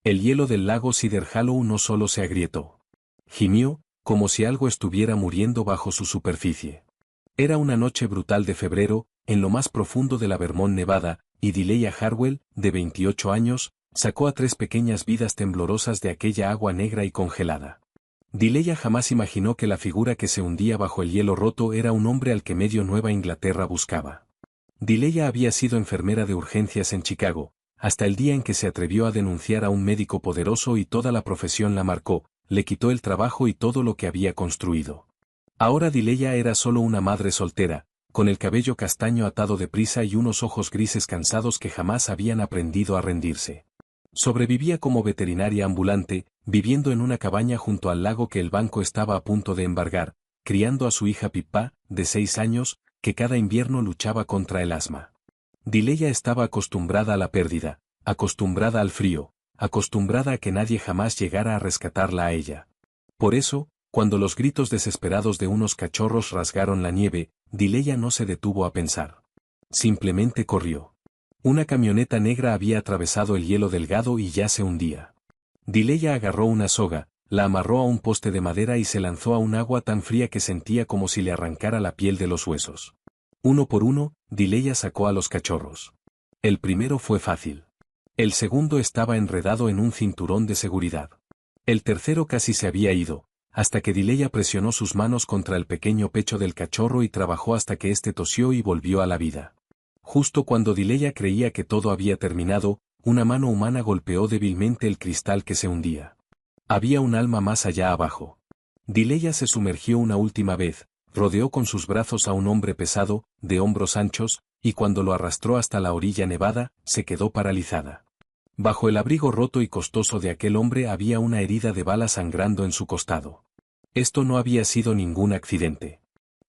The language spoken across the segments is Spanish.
El hielo del lago Cedar Hollow no solo se agrietó. Gimió, como si algo estuviera muriendo bajo su superficie. Era una noche brutal de febrero, en lo más profundo de la Vermont Nevada, y Delia Harwell, de 28 años, sacó a 3 pequeñas vidas temblorosas de aquella agua negra y congelada. Delia jamás imaginó que la figura que se hundía bajo el hielo roto era un hombre al que medio Nueva Inglaterra buscaba. Delia había sido enfermera de urgencias en Chicago, hasta el día en que se atrevió a denunciar a un médico poderoso y toda la profesión la marcó, le quitó el trabajo y todo lo que había construido. Ahora Delia era solo una madre soltera, con el cabello castaño atado deprisa y unos ojos grises cansados que jamás habían aprendido a rendirse. Sobrevivía como veterinaria ambulante, viviendo en una cabaña junto al lago que el banco estaba a punto de embargar, criando a su hija Pippa, de 6 años, que cada invierno luchaba contra el asma. Delia estaba acostumbrada a la pérdida, acostumbrada al frío, acostumbrada a que nadie jamás llegara a rescatarla a ella. Por eso, cuando los gritos desesperados de unos cachorros rasgaron la nieve, Delia no se detuvo a pensar. Simplemente corrió. Una camioneta negra había atravesado el hielo delgado y ya se hundía. Delia agarró una soga, la amarró a un poste de madera y se lanzó a un agua tan fría que sentía como si le arrancara la piel de los huesos. Uno por uno, Delia sacó a los cachorros. El primero fue fácil. El segundo estaba enredado en un cinturón de seguridad. El tercero casi se había ido, hasta que Delia presionó sus manos contra el pequeño pecho del cachorro y trabajó hasta que éste tosió y volvió a la vida. Justo cuando Delia creía que todo había terminado, una mano humana golpeó débilmente el cristal que se hundía. Había un alma más allá abajo. Delia se sumergió una última vez, rodeó con sus brazos a un hombre pesado, de hombros anchos, y cuando lo arrastró hasta la orilla nevada, se quedó paralizada. Bajo el abrigo roto y costoso de aquel hombre había una herida de bala sangrando en su costado. Esto no había sido ningún accidente.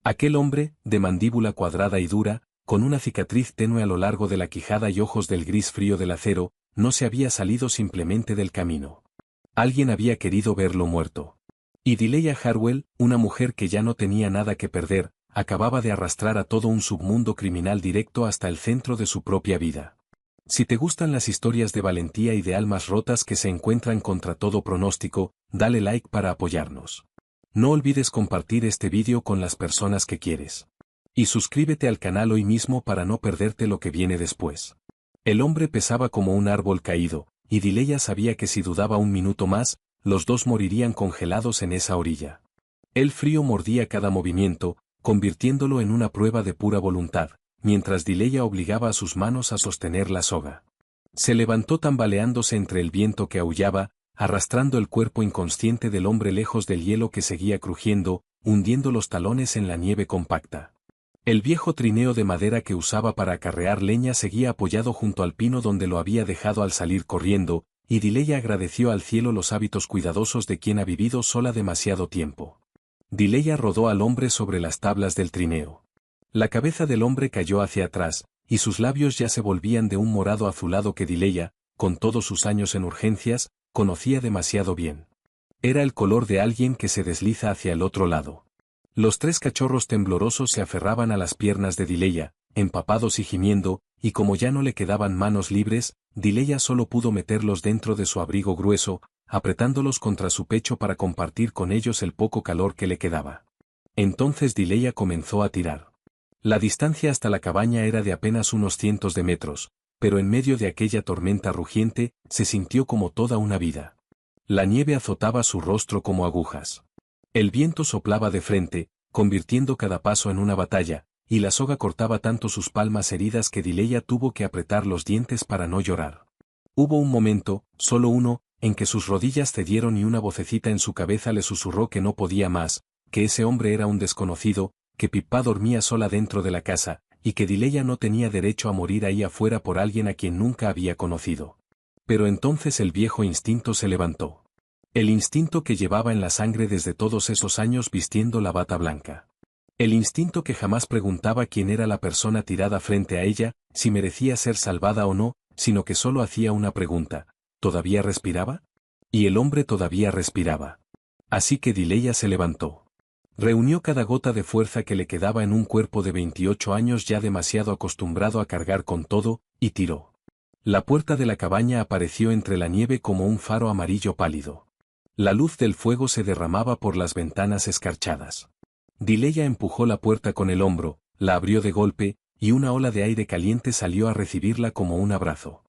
Aquel hombre, de mandíbula cuadrada y dura, con una cicatriz tenue a lo largo de la quijada y ojos del gris frío del acero, no se había salido simplemente del camino. Alguien había querido verlo muerto. Y Delia Harwell, una mujer que ya no tenía nada que perder, acababa de arrastrar a todo un submundo criminal directo hasta el centro de su propia vida. Si te gustan las historias de valentía y de almas rotas que se encuentran contra todo pronóstico, dale like para apoyarnos. No olvides compartir este vídeo con las personas que quieres. Y suscríbete al canal hoy mismo para no perderte lo que viene después. El hombre pesaba como un árbol caído, y Delia sabía que si dudaba un minuto más, los dos morirían congelados en esa orilla. El frío mordía cada movimiento, convirtiéndolo en una prueba de pura voluntad, mientras Delia obligaba a sus manos a sostener la soga. Se levantó tambaleándose entre el viento que aullaba, arrastrando el cuerpo inconsciente del hombre lejos del hielo que seguía crujiendo, hundiendo los talones en la nieve compacta. El viejo trineo de madera que usaba para acarrear leña seguía apoyado junto al pino donde lo había dejado al salir corriendo, y Delia agradeció al cielo los hábitos cuidadosos de quien ha vivido sola demasiado tiempo. Delia rodó al hombre sobre las tablas del trineo. La cabeza del hombre cayó hacia atrás, y sus labios ya se volvían de un morado azulado que Delia, con todos sus años en urgencias, conocía demasiado bien. Era el color de alguien que se desliza hacia el otro lado. Los 3 cachorros temblorosos se aferraban a las piernas de Delia, empapados y gimiendo, y como ya no le quedaban manos libres, Delia solo pudo meterlos dentro de su abrigo grueso, apretándolos contra su pecho para compartir con ellos el poco calor que le quedaba. Entonces Delia comenzó a tirar. La distancia hasta la cabaña era de apenas unos cientos de metros, pero en medio de aquella tormenta rugiente, se sintió como toda una vida. La nieve azotaba su rostro como agujas. El viento soplaba de frente, convirtiendo cada paso en una batalla, y la soga cortaba tanto sus palmas heridas que Delia tuvo que apretar los dientes para no llorar. Hubo un momento, solo uno, en que sus rodillas cedieron y una vocecita en su cabeza le susurró que no podía más, que ese hombre era un desconocido, que Pippa dormía sola dentro de la casa, y que Delia no tenía derecho a morir ahí afuera por alguien a quien nunca había conocido. Pero entonces el viejo instinto se levantó. El instinto que llevaba en la sangre desde todos esos años vistiendo la bata blanca. El instinto que jamás preguntaba quién era la persona tirada frente a ella, si merecía ser salvada o no, sino que solo hacía una pregunta: ¿todavía respiraba? Y el hombre todavía respiraba. Así que Delia se levantó. Reunió cada gota de fuerza que le quedaba en un cuerpo de 28 años ya demasiado acostumbrado a cargar con todo, y tiró. La puerta de la cabaña apareció entre la nieve como un faro amarillo pálido. La luz del fuego se derramaba por las ventanas escarchadas. Dileya empujó la puerta con el hombro, la abrió de golpe, y una ola de aire caliente salió a recibirla como un abrazo.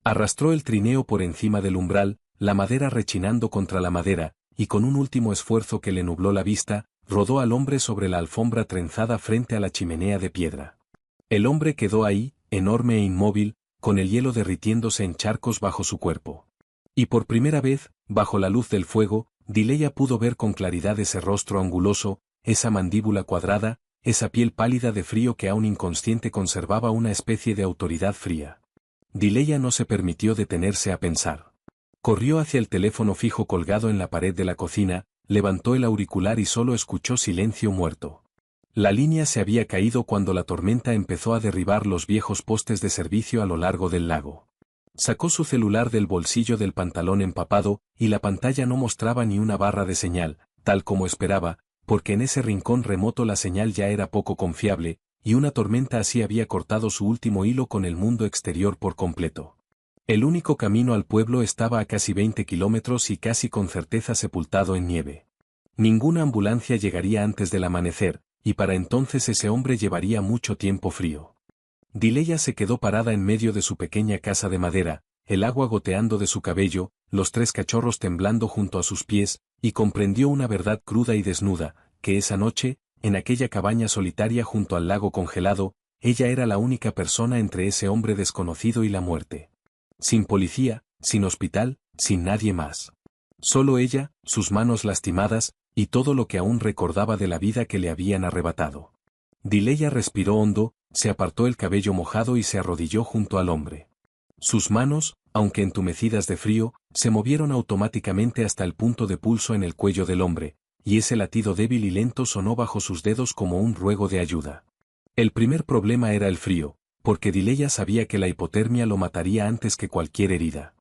Arrastró el trineo por encima del umbral, la madera rechinando contra la madera, y con un último esfuerzo que le nubló la vista, rodó al hombre sobre la alfombra trenzada frente a la chimenea de piedra. El hombre quedó ahí, enorme e inmóvil, con el hielo derritiéndose en charcos bajo su cuerpo. Y por primera vez, bajo la luz del fuego, Dileya pudo ver con claridad ese rostro anguloso, esa mandíbula cuadrada, esa piel pálida de frío que aún inconsciente conservaba una especie de autoridad fría. Dileya no se permitió detenerse a pensar. Corrió hacia el teléfono fijo colgado en la pared de la cocina, levantó el auricular y solo escuchó silencio muerto. La línea se había caído cuando la tormenta empezó a derribar los viejos postes de servicio a lo largo del lago. Sacó su celular del bolsillo del pantalón empapado, y la pantalla no mostraba ni una barra de señal, tal como esperaba, porque en ese rincón remoto la señal ya era poco confiable, y una tormenta así había cortado su último hilo con el mundo exterior por completo. El único camino al pueblo estaba a casi 20 kilómetros y casi con certeza sepultado en nieve. Ninguna ambulancia llegaría antes del amanecer, y para entonces ese hombre llevaría mucho tiempo frío. Dileya se quedó parada en medio de su pequeña casa de madera, el agua goteando de su cabello, los 3 cachorros temblando junto a sus pies, y comprendió una verdad cruda y desnuda, que esa noche, en aquella cabaña solitaria junto al lago congelado, ella era la única persona entre ese hombre desconocido y la muerte. Sin policía, sin hospital, sin nadie más. Solo ella, sus manos lastimadas, y todo lo que aún recordaba de la vida que le habían arrebatado. Dileya respiró hondo, se apartó el cabello mojado y se arrodilló junto al hombre. Sus manos, aunque entumecidas de frío, se movieron automáticamente hasta el punto de pulso en el cuello del hombre, y ese latido débil y lento sonó bajo sus dedos como un ruego de ayuda. El primer problema era el frío, porque Dileya sabía que la hipotermia lo mataría antes que cualquier herida.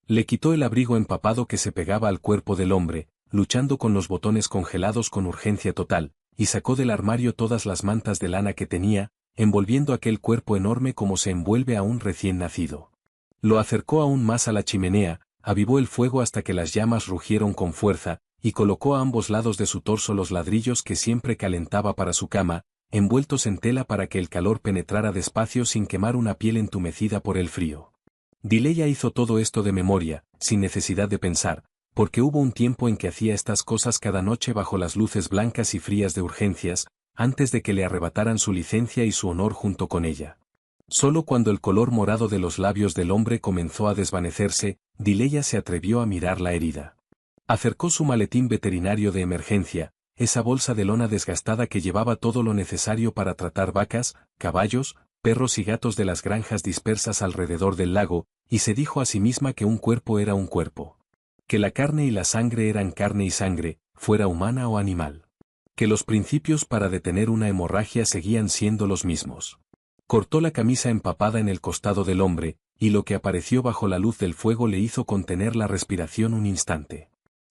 Le quitó el abrigo empapado que se pegaba al cuerpo del hombre, luchando con los botones congelados con urgencia total, y sacó del armario todas las mantas de lana que tenía, envolviendo aquel cuerpo enorme como se envuelve a un recién nacido. Lo acercó aún más a la chimenea, avivó el fuego hasta que las llamas rugieron con fuerza, y colocó a ambos lados de su torso los ladrillos que siempre calentaba para su cama, envueltos en tela para que el calor penetrara despacio sin quemar una piel entumecida por el frío. Dileya hizo todo esto de memoria, sin necesidad de pensar, porque hubo un tiempo en que hacía estas cosas cada noche bajo las luces blancas y frías de urgencias, antes de que le arrebataran su licencia y su honor junto con ella. Solo cuando el color morado de los labios del hombre comenzó a desvanecerse, Dileya se atrevió a mirar la herida. Acercó su maletín veterinario de emergencia, esa bolsa de lona desgastada que llevaba todo lo necesario para tratar vacas, caballos, perros y gatos de las granjas dispersas alrededor del lago, y se dijo a sí misma que un cuerpo era un cuerpo. Que la carne y la sangre eran carne y sangre, fuera humana o animal. Que los principios para detener una hemorragia seguían siendo los mismos. Cortó la camisa empapada en el costado del hombre, y lo que apareció bajo la luz del fuego le hizo contener la respiración un instante.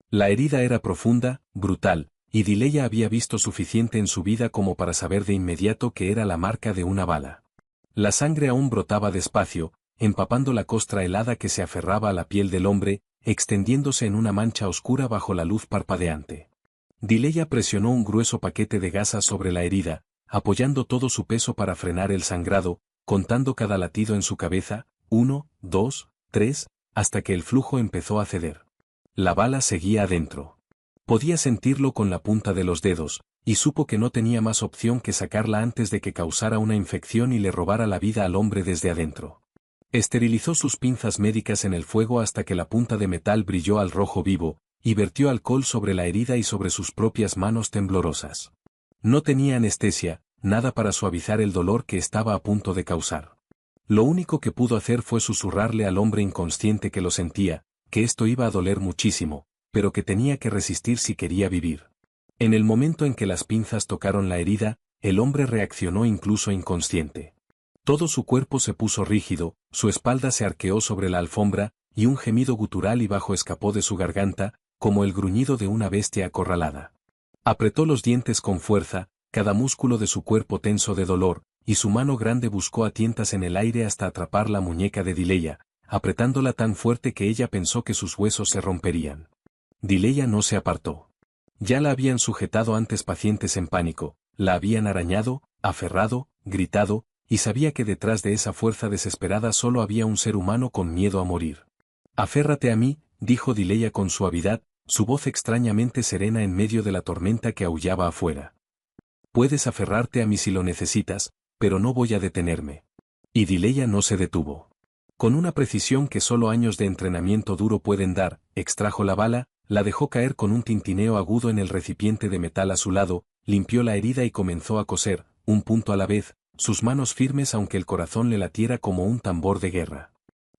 La herida era profunda, brutal, y Dileya había visto suficiente en su vida como para saber de inmediato que era la marca de una bala. La sangre aún brotaba despacio, empapando la costra helada que se aferraba a la piel del hombre, extendiéndose en una mancha oscura bajo la luz parpadeante. Dileya presionó un grueso paquete de gasas sobre la herida, apoyando todo su peso para frenar el sangrado, contando cada latido en su cabeza, 1, 2, 3, hasta que el flujo empezó a ceder. La bala seguía adentro. Podía sentirlo con la punta de los dedos, y supo que no tenía más opción que sacarla antes de que causara una infección y le robara la vida al hombre desde adentro. Esterilizó sus pinzas médicas en el fuego hasta que la punta de metal brilló al rojo vivo, y vertió alcohol sobre la herida y sobre sus propias manos temblorosas. No tenía anestesia, nada para suavizar el dolor que estaba a punto de causar. Lo único que pudo hacer fue susurrarle al hombre inconsciente que lo sentía, que esto iba a doler muchísimo, pero que tenía que resistir si quería vivir. En el momento en que las pinzas tocaron la herida, el hombre reaccionó incluso inconsciente. Todo su cuerpo se puso rígido, su espalda se arqueó sobre la alfombra, y un gemido gutural y bajo escapó de su garganta, como el gruñido de una bestia acorralada. Apretó los dientes con fuerza, cada músculo de su cuerpo tenso de dolor, y su mano grande buscó a tientas en el aire hasta atrapar la muñeca de Dileya, apretándola tan fuerte que ella pensó que sus huesos se romperían. Dileya no se apartó. Ya la habían sujetado antes pacientes en pánico, la habían arañado, aferrado, gritado, y sabía que detrás de esa fuerza desesperada solo había un ser humano con miedo a morir. «Aférrate a mí», dijo Dileya con suavidad, su voz extrañamente serena en medio de la tormenta que aullaba afuera. «Puedes aferrarte a mí si lo necesitas, pero no voy a detenerme». Y Dileya no se detuvo. Con una precisión que solo años de entrenamiento duro pueden dar, extrajo la bala, la dejó caer con un tintineo agudo en el recipiente de metal a su lado, limpió la herida y comenzó a coser, un punto a la vez, sus manos firmes aunque el corazón le latiera como un tambor de guerra.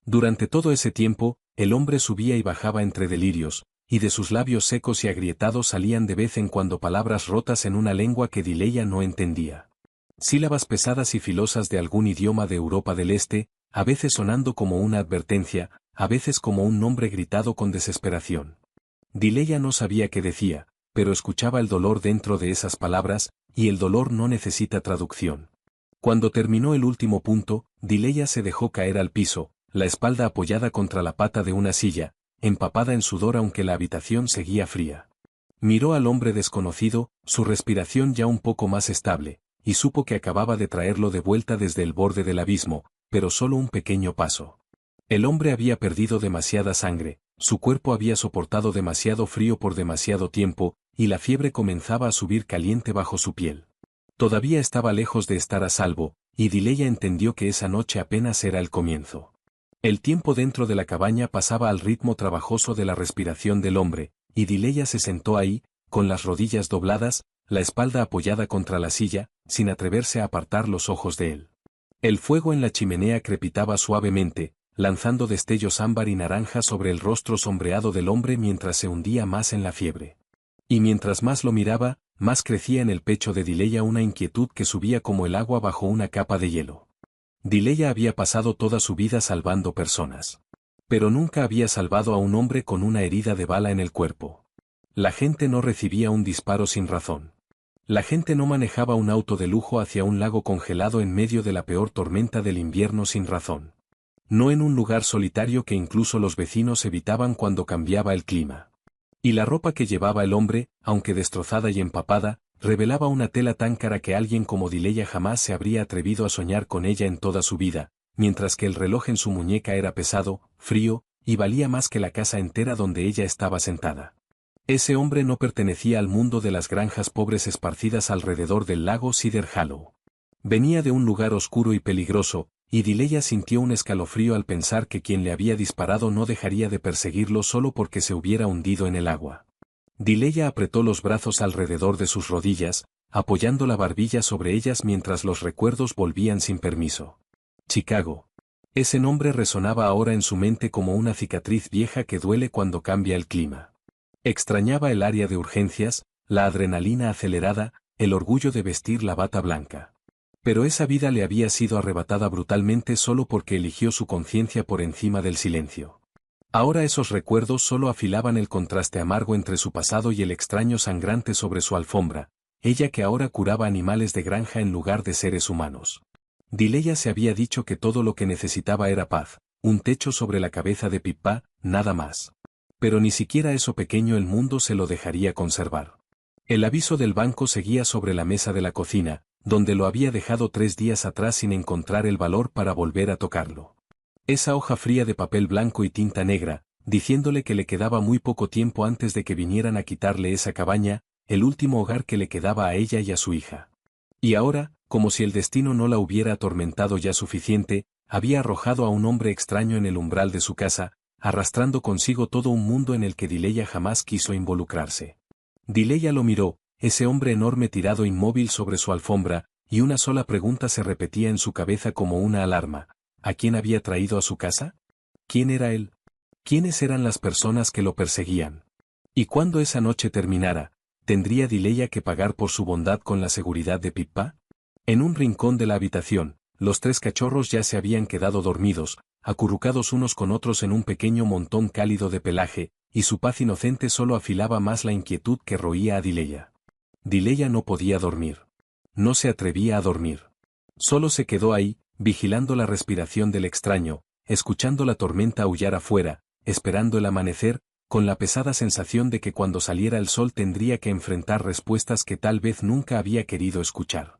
Durante todo ese tiempo, el hombre subía y bajaba entre delirios, y de sus labios secos y agrietados salían de vez en cuando palabras rotas en una lengua que Dileya no entendía. Sílabas pesadas y filosas de algún idioma de Europa del Este, a veces sonando como una advertencia, a veces como un nombre gritado con desesperación. Dileya no sabía qué decía, pero escuchaba el dolor dentro de esas palabras, y el dolor no necesita traducción. Cuando terminó el último punto, Dileya se dejó caer al piso, la espalda apoyada contra la pata de una silla, empapada en sudor aunque la habitación seguía fría. Miró al hombre desconocido, su respiración ya un poco más estable, y supo que acababa de traerlo de vuelta desde el borde del abismo, pero solo un pequeño paso. El hombre había perdido demasiada sangre, su cuerpo había soportado demasiado frío por demasiado tiempo, y la fiebre comenzaba a subir caliente bajo su piel. Todavía estaba lejos de estar a salvo, y Dileya entendió que esa noche apenas era el comienzo. El tiempo dentro de la cabaña pasaba al ritmo trabajoso de la respiración del hombre, y Dileya se sentó ahí, con las rodillas dobladas, la espalda apoyada contra la silla, sin atreverse a apartar los ojos de él. El fuego en la chimenea crepitaba suavemente, lanzando destellos ámbar y naranja sobre el rostro sombreado del hombre mientras se hundía más en la fiebre. Y mientras más lo miraba, más crecía en el pecho de Dileya una inquietud que subía como el agua bajo una capa de hielo. Dileya había pasado toda su vida salvando personas. Pero nunca había salvado a un hombre con una herida de bala en el cuerpo. La gente no recibía un disparo sin razón. La gente no manejaba un auto de lujo hacia un lago congelado en medio de la peor tormenta del invierno sin razón. No en un lugar solitario que incluso los vecinos evitaban cuando cambiaba el clima. Y la ropa que llevaba el hombre, aunque destrozada y empapada, revelaba una tela tan cara que alguien como Dileya jamás se habría atrevido a soñar con ella en toda su vida, mientras que el reloj en su muñeca era pesado, frío, y valía más que la casa entera donde ella estaba sentada. Ese hombre no pertenecía al mundo de las granjas pobres esparcidas alrededor del lago Cedar Hollow. Venía de un lugar oscuro y peligroso, y Dileya sintió un escalofrío al pensar que quien le había disparado no dejaría de perseguirlo solo porque se hubiera hundido en el agua. Dileya apretó los brazos alrededor de sus rodillas, apoyando la barbilla sobre ellas mientras los recuerdos volvían sin permiso. Chicago. Ese nombre resonaba ahora en su mente como una cicatriz vieja que duele cuando cambia el clima. Extrañaba el área de urgencias, la adrenalina acelerada, el orgullo de vestir la bata blanca. Pero esa vida le había sido arrebatada brutalmente solo porque eligió su conciencia por encima del silencio. Ahora esos recuerdos solo afilaban el contraste amargo entre su pasado y el extraño sangrante sobre su alfombra, ella que ahora curaba animales de granja en lugar de seres humanos. Dileya se había dicho que todo lo que necesitaba era paz, un techo sobre la cabeza de Pippa, nada más. Pero ni siquiera eso pequeño el mundo se lo dejaría conservar. El aviso del banco seguía sobre la mesa de la cocina, donde lo había dejado 3 días atrás sin encontrar el valor para volver a tocarlo. Esa hoja fría de papel blanco y tinta negra, diciéndole que le quedaba muy poco tiempo antes de que vinieran a quitarle esa cabaña, el último hogar que le quedaba a ella y a su hija. Y ahora, como si el destino no la hubiera atormentado ya suficiente, había arrojado a un hombre extraño en el umbral de su casa, arrastrando consigo todo un mundo en el que Dileya jamás quiso involucrarse. Dileya lo miró, ese hombre enorme tirado inmóvil sobre su alfombra, y una sola pregunta se repetía en su cabeza como una alarma. ¿A quién había traído a su casa? ¿Quién era él? ¿Quiénes eran las personas que lo perseguían? Y cuando esa noche terminara, ¿tendría Dileya que pagar por su bondad con la seguridad de Pippa? En un rincón de la habitación, los 3 cachorros ya se habían quedado dormidos, acurrucados unos con otros en un pequeño montón cálido de pelaje, y su paz inocente solo afilaba más la inquietud que roía a Dileya. Dileya no podía dormir. No se atrevía a dormir. Solo se quedó ahí, vigilando la respiración del extraño, escuchando la tormenta aullar afuera, esperando el amanecer, con la pesada sensación de que cuando saliera el sol tendría que enfrentar respuestas que tal vez nunca había querido escuchar.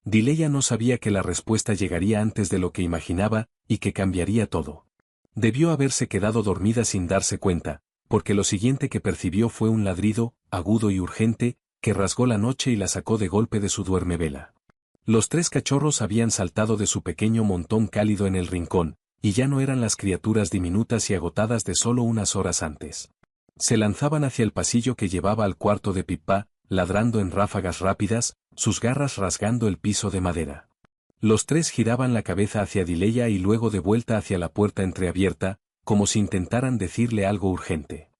Dileya no sabía que la respuesta llegaría antes de lo que imaginaba, y que cambiaría todo. Debió haberse quedado dormida sin darse cuenta, porque lo siguiente que percibió fue un ladrido, agudo y urgente, que rasgó la noche y la sacó de golpe de su duermevela. Los 3 cachorros habían saltado de su pequeño montón cálido en el rincón, y ya no eran las criaturas diminutas y agotadas de solo unas horas antes. Se lanzaban hacia el pasillo que llevaba al cuarto de Pippa, ladrando en ráfagas rápidas, sus garras rasgando el piso de madera. Los 3 giraban la cabeza hacia Dileya y luego de vuelta hacia la puerta entreabierta, como si intentaran decirle algo urgente.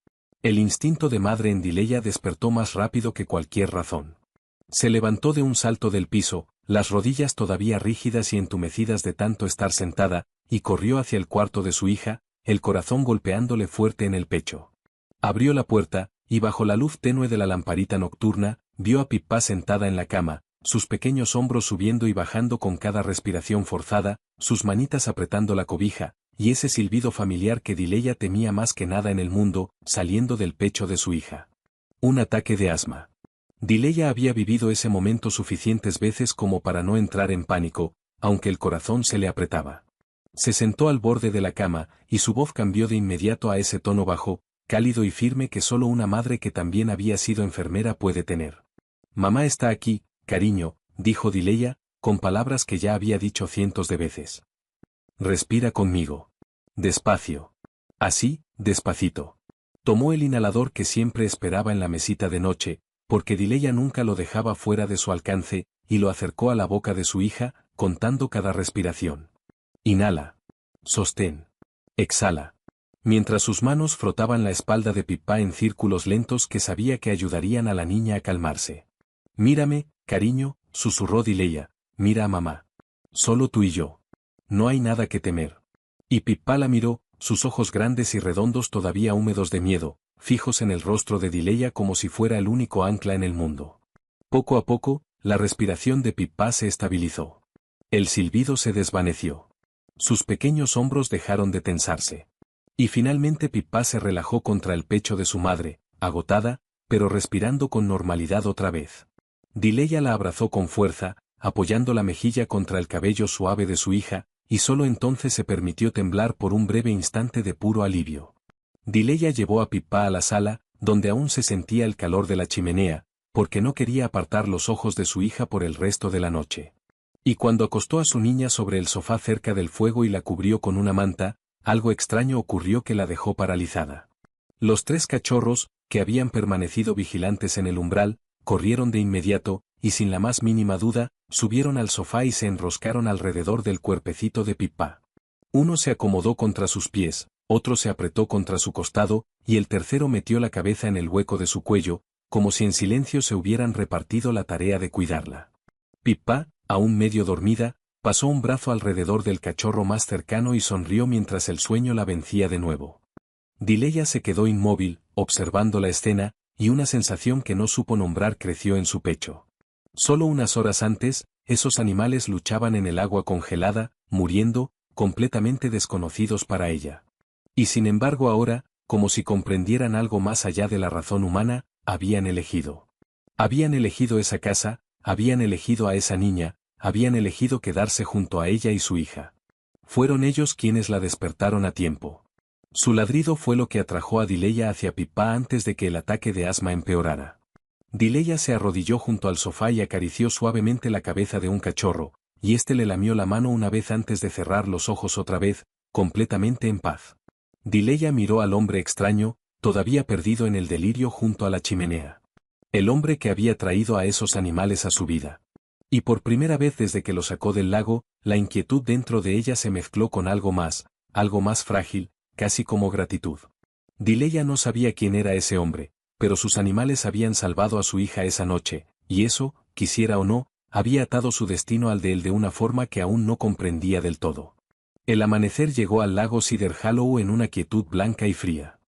El instinto de madre en Dileya despertó más rápido que cualquier razón. Se levantó de un salto del piso, las rodillas todavía rígidas y entumecidas de tanto estar sentada, y corrió hacia el cuarto de su hija, el corazón golpeándole fuerte en el pecho. Abrió la puerta, y bajo la luz tenue de la lamparita nocturna, vio a Pippa sentada en la cama, sus pequeños hombros subiendo y bajando con cada respiración forzada, sus manitas apretando la cobija, y ese silbido familiar que Dileya temía más que nada en el mundo, saliendo del pecho de su hija. Un ataque de asma. Dileya había vivido ese momento suficientes veces como para no entrar en pánico, aunque el corazón se le apretaba. Se sentó al borde de la cama, y su voz cambió de inmediato a ese tono bajo, cálido y firme que solo una madre que también había sido enfermera puede tener. «Mamá está aquí, cariño», dijo Dileya, con palabras que ya había dicho cientos de veces. «Respira conmigo. Despacio. Así, despacito». Tomó el inhalador que siempre esperaba en la mesita de noche, porque Dileya nunca lo dejaba fuera de su alcance, y lo acercó a la boca de su hija, contando cada respiración. Inhala. Sostén. Exhala. Mientras sus manos frotaban la espalda de Pippa en círculos lentos que sabía que ayudarían a la niña a calmarse. «Mírame, cariño», susurró Dileya, «mira a mamá. Solo tú y yo. No hay nada que temer». Y Pippa la miró, sus ojos grandes y redondos todavía húmedos de miedo, fijos en el rostro de Dileya como si fuera el único ancla en el mundo. Poco a poco, la respiración de Pippa se estabilizó. El silbido se desvaneció. Sus pequeños hombros dejaron de tensarse. Y finalmente Pippa se relajó contra el pecho de su madre, agotada, pero respirando con normalidad otra vez. Dileya la abrazó con fuerza, apoyando la mejilla contra el cabello suave de su hija, y solo entonces se permitió temblar por un breve instante de puro alivio. Dileya llevó a Pippa a la sala, donde aún se sentía el calor de la chimenea, porque no quería apartar los ojos de su hija por el resto de la noche. Y cuando acostó a su niña sobre el sofá cerca del fuego y la cubrió con una manta, algo extraño ocurrió que la dejó paralizada. Los 3 cachorros, que habían permanecido vigilantes en el umbral, corrieron de inmediato, y sin la más mínima duda, subieron al sofá y se enroscaron alrededor del cuerpecito de Pippa. Uno se acomodó contra sus pies, otro se apretó contra su costado, y el tercero metió la cabeza en el hueco de su cuello, como si en silencio se hubieran repartido la tarea de cuidarla. Pippa, aún medio dormida, pasó un brazo alrededor del cachorro más cercano y sonrió mientras el sueño la vencía de nuevo. Dileya se quedó inmóvil, observando la escena, y una sensación que no supo nombrar creció en su pecho. Solo unas horas antes, esos animales luchaban en el agua congelada, muriendo, completamente desconocidos para ella. Y sin embargo ahora, como si comprendieran algo más allá de la razón humana, habían elegido. Habían elegido esa casa, habían elegido a esa niña, habían elegido quedarse junto a ella y su hija. Fueron ellos quienes la despertaron a tiempo. Su ladrido fue lo que atrajo a Dileya hacia Pippa antes de que el ataque de asma empeorara. Dileya se arrodilló junto al sofá y acarició suavemente la cabeza de un cachorro, y éste le lamió la mano una vez antes de cerrar los ojos otra vez, completamente en paz. Dileya miró al hombre extraño, todavía perdido en el delirio junto a la chimenea. El hombre que había traído a esos animales a su vida. Y por primera vez desde que lo sacó del lago, la inquietud dentro de ella se mezcló con algo más frágil, casi como gratitud. Dileya no sabía quién era ese hombre, pero sus animales habían salvado a su hija esa noche, y eso, quisiera o no, había atado su destino al de él de una forma que aún no comprendía del todo. El amanecer llegó al lago Cedar Hollow en una quietud blanca y fría.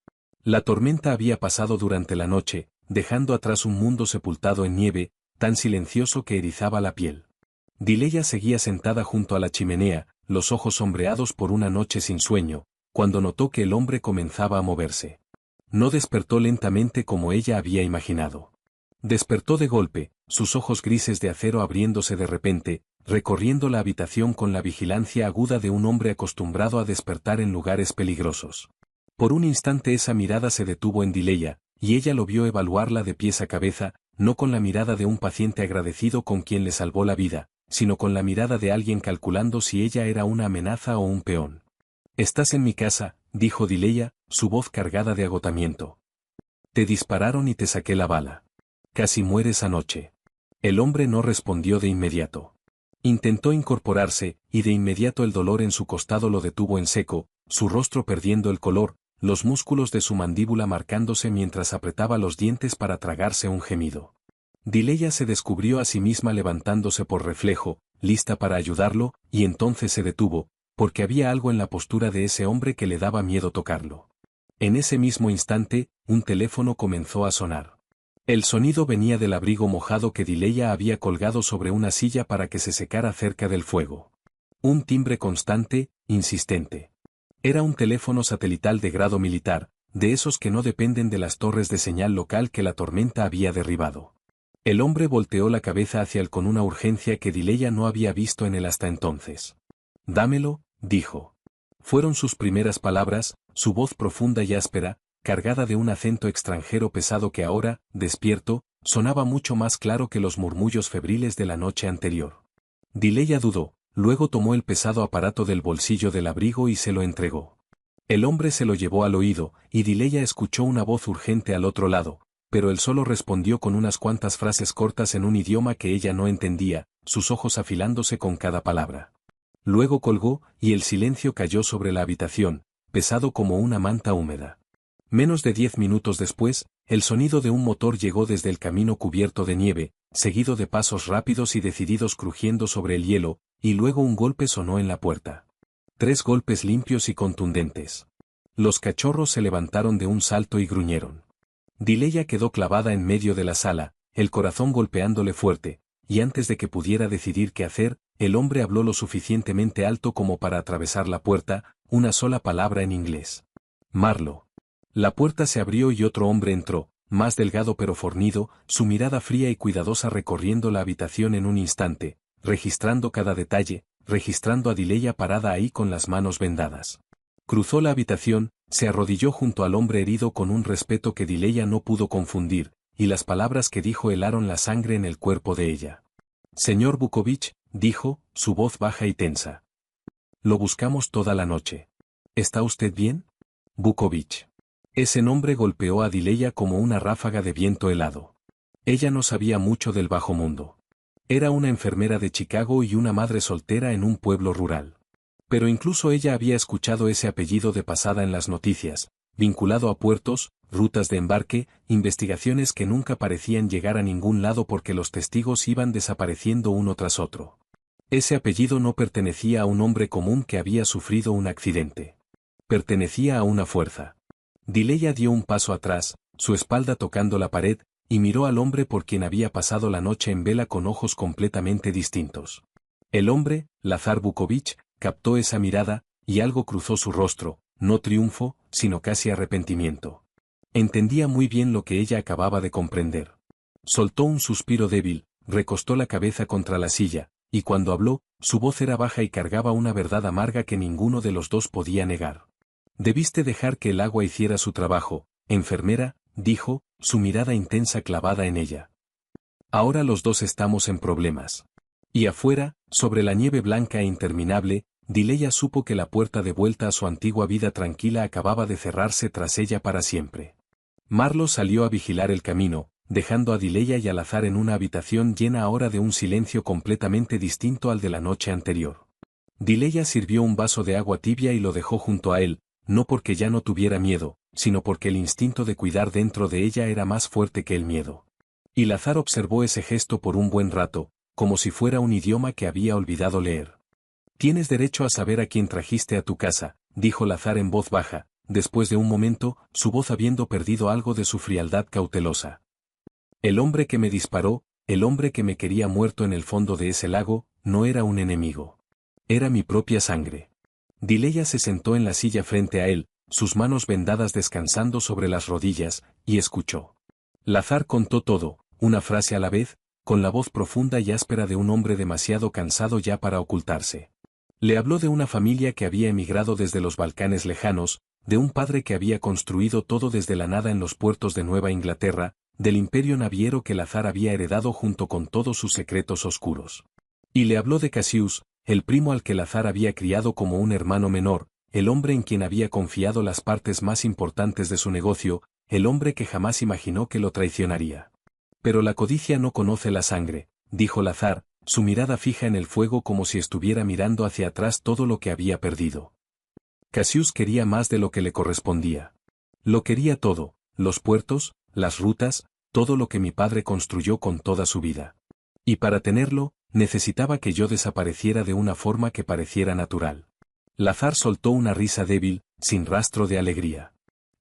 La tormenta había pasado durante la noche, dejando atrás un mundo sepultado en nieve, tan silencioso que erizaba la piel. Dileya seguía sentada junto a la chimenea, los ojos sombreados por una noche sin sueño, cuando notó que el hombre comenzaba a moverse. No despertó lentamente como ella había imaginado. Despertó de golpe, sus ojos grises de acero abriéndose de repente, recorriendo la habitación con la vigilancia aguda de un hombre acostumbrado a despertar en lugares peligrosos. Por un instante esa mirada se detuvo en Dileya, y ella lo vio evaluarla de pies a cabeza, no con la mirada de un paciente agradecido con quien le salvó la vida, sino con la mirada de alguien calculando si ella era una amenaza o un peón. «Estás en mi casa», dijo Dileya, su voz cargada de agotamiento. «Te dispararon y te saqué la bala. Casi mueres anoche». El hombre no respondió de inmediato. Intentó incorporarse, y de inmediato el dolor en su costado lo detuvo en seco, su rostro perdiendo el color, los músculos de su mandíbula marcándose mientras apretaba los dientes para tragarse un gemido. Dileya se descubrió a sí misma levantándose por reflejo, lista para ayudarlo, y entonces se detuvo, porque había algo en la postura de ese hombre que le daba miedo tocarlo. En ese mismo instante, un teléfono comenzó a sonar. El sonido venía del abrigo mojado que Dileya había colgado sobre una silla para que se secara cerca del fuego. Un timbre constante, insistente. Era un teléfono satelital de grado militar, de esos que no dependen de las torres de señal local que la tormenta había derribado. El hombre volteó la cabeza hacia él con una urgencia que Dileya no había visto en él hasta entonces. «Dámelo», dijo. Fueron sus primeras palabras, su voz profunda y áspera, cargada de un acento extranjero pesado que ahora, despierto, sonaba mucho más claro que los murmullos febriles de la noche anterior. Dileya dudó, luego tomó el pesado aparato del bolsillo del abrigo y se lo entregó. El hombre se lo llevó al oído, y Dileya escuchó una voz urgente al otro lado, pero él solo respondió con unas cuantas frases cortas en un idioma que ella no entendía, sus ojos afilándose con cada palabra. Luego colgó, y el silencio cayó sobre la habitación, pesado como una manta húmeda. Menos de 10 minutos después, el sonido de un motor llegó desde el camino cubierto de nieve, seguido de pasos rápidos y decididos crujiendo sobre el hielo, y luego un golpe sonó en la puerta. 3 golpes limpios y contundentes. Los cachorros se levantaron de un salto y gruñeron. Dileya quedó clavada en medio de la sala, el corazón golpeándole fuerte, y antes de que pudiera decidir qué hacer, el hombre habló lo suficientemente alto como para atravesar la puerta, una sola palabra en inglés. «Marlo». La puerta se abrió y otro hombre entró, más delgado pero fornido, su mirada fría y cuidadosa recorriendo la habitación en un instante, registrando cada detalle, registrando a Dileya parada ahí con las manos vendadas. Cruzó la habitación, se arrodilló junto al hombre herido con un respeto que Dileya no pudo confundir, y las palabras que dijo helaron la sangre en el cuerpo de ella. «Señor Vukovich», dijo, su voz baja y tensa. «Lo buscamos toda la noche. ¿Está usted bien?» «Vukovich». Ese nombre golpeó a Dileya como una ráfaga de viento helado. Ella no sabía mucho del bajo mundo. Era una enfermera de Chicago y una madre soltera en un pueblo rural. Pero incluso ella había escuchado ese apellido de pasada en las noticias, vinculado a puertos, rutas de embarque, investigaciones que nunca parecían llegar a ningún lado porque los testigos iban desapareciendo uno tras otro. Ese apellido no pertenecía a un hombre común que había sufrido un accidente. Pertenecía a una fuerza. Dileya dio un paso atrás, su espalda tocando la pared, y miró al hombre por quien había pasado la noche en vela con ojos completamente distintos. El hombre, Lazar Vukovich, captó esa mirada, y algo cruzó su rostro, no triunfo, sino casi arrepentimiento. Entendía muy bien lo que ella acababa de comprender. Soltó un suspiro débil, recostó la cabeza contra la silla, y cuando habló, su voz era baja y cargaba una verdad amarga que ninguno de los dos podía negar. «Debiste dejar que el agua hiciera su trabajo, enfermera», dijo, su mirada intensa clavada en ella. «Ahora los dos estamos en problemas». Y afuera, sobre la nieve blanca e interminable, Dileya supo que la puerta de vuelta a su antigua vida tranquila acababa de cerrarse tras ella para siempre. Marlo salió a vigilar el camino, dejando a Dileya y al azar en una habitación llena ahora de un silencio completamente distinto al de la noche anterior. Dileya sirvió un vaso de agua tibia y lo dejó junto a él, no porque ya no tuviera miedo, sino porque el instinto de cuidar dentro de ella era más fuerte que el miedo. Y Lazar observó ese gesto por un buen rato, como si fuera un idioma que había olvidado leer. «Tienes derecho a saber a quién trajiste a tu casa», dijo Lazar en voz baja, después de un momento, su voz habiendo perdido algo de su frialdad cautelosa. «El hombre que me disparó, el hombre que me quería muerto en el fondo de ese lago, no era un enemigo. Era mi propia sangre. Dileya se sentó en la silla frente a él, sus manos vendadas descansando sobre las rodillas, y escuchó. Lazar contó todo, una frase a la vez, con la voz profunda y áspera de un hombre demasiado cansado ya para ocultarse. Le habló de una familia que había emigrado desde los Balcanes lejanos, de un padre que había construido todo desde la nada en los puertos de Nueva Inglaterra, del imperio naviero que Lazar había heredado junto con todos sus secretos oscuros. Y le habló de Cassius, el primo al que Lazar había criado como un hermano menor, el hombre en quien había confiado las partes más importantes de su negocio, el hombre que jamás imaginó que lo traicionaría. Pero la codicia no conoce la sangre, dijo Lazar, su mirada fija en el fuego como si estuviera mirando hacia atrás todo lo que había perdido. Cassius quería más de lo que le correspondía. Lo quería todo, los puertos, las rutas, todo lo que mi padre construyó con toda su vida. Y para tenerlo, necesitaba que yo desapareciera de una forma que pareciera natural. Lazar soltó una risa débil, sin rastro de alegría.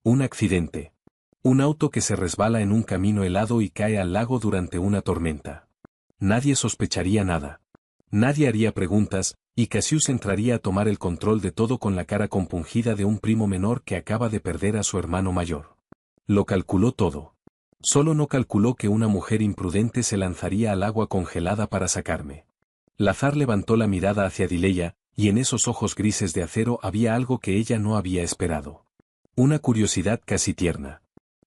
Un accidente. Un auto que se resbala en un camino helado y cae al lago durante una tormenta. Nadie sospecharía nada. Nadie haría preguntas, y Cassius entraría a tomar el control de todo con la cara compungida de un primo menor que acaba de perder a su hermano mayor. Lo calculó todo. Solo no calculó que una mujer imprudente se lanzaría al agua congelada para sacarme. Lazar levantó la mirada hacia Dileya, y en esos ojos grises de acero había algo que ella no había esperado. Una curiosidad casi tierna.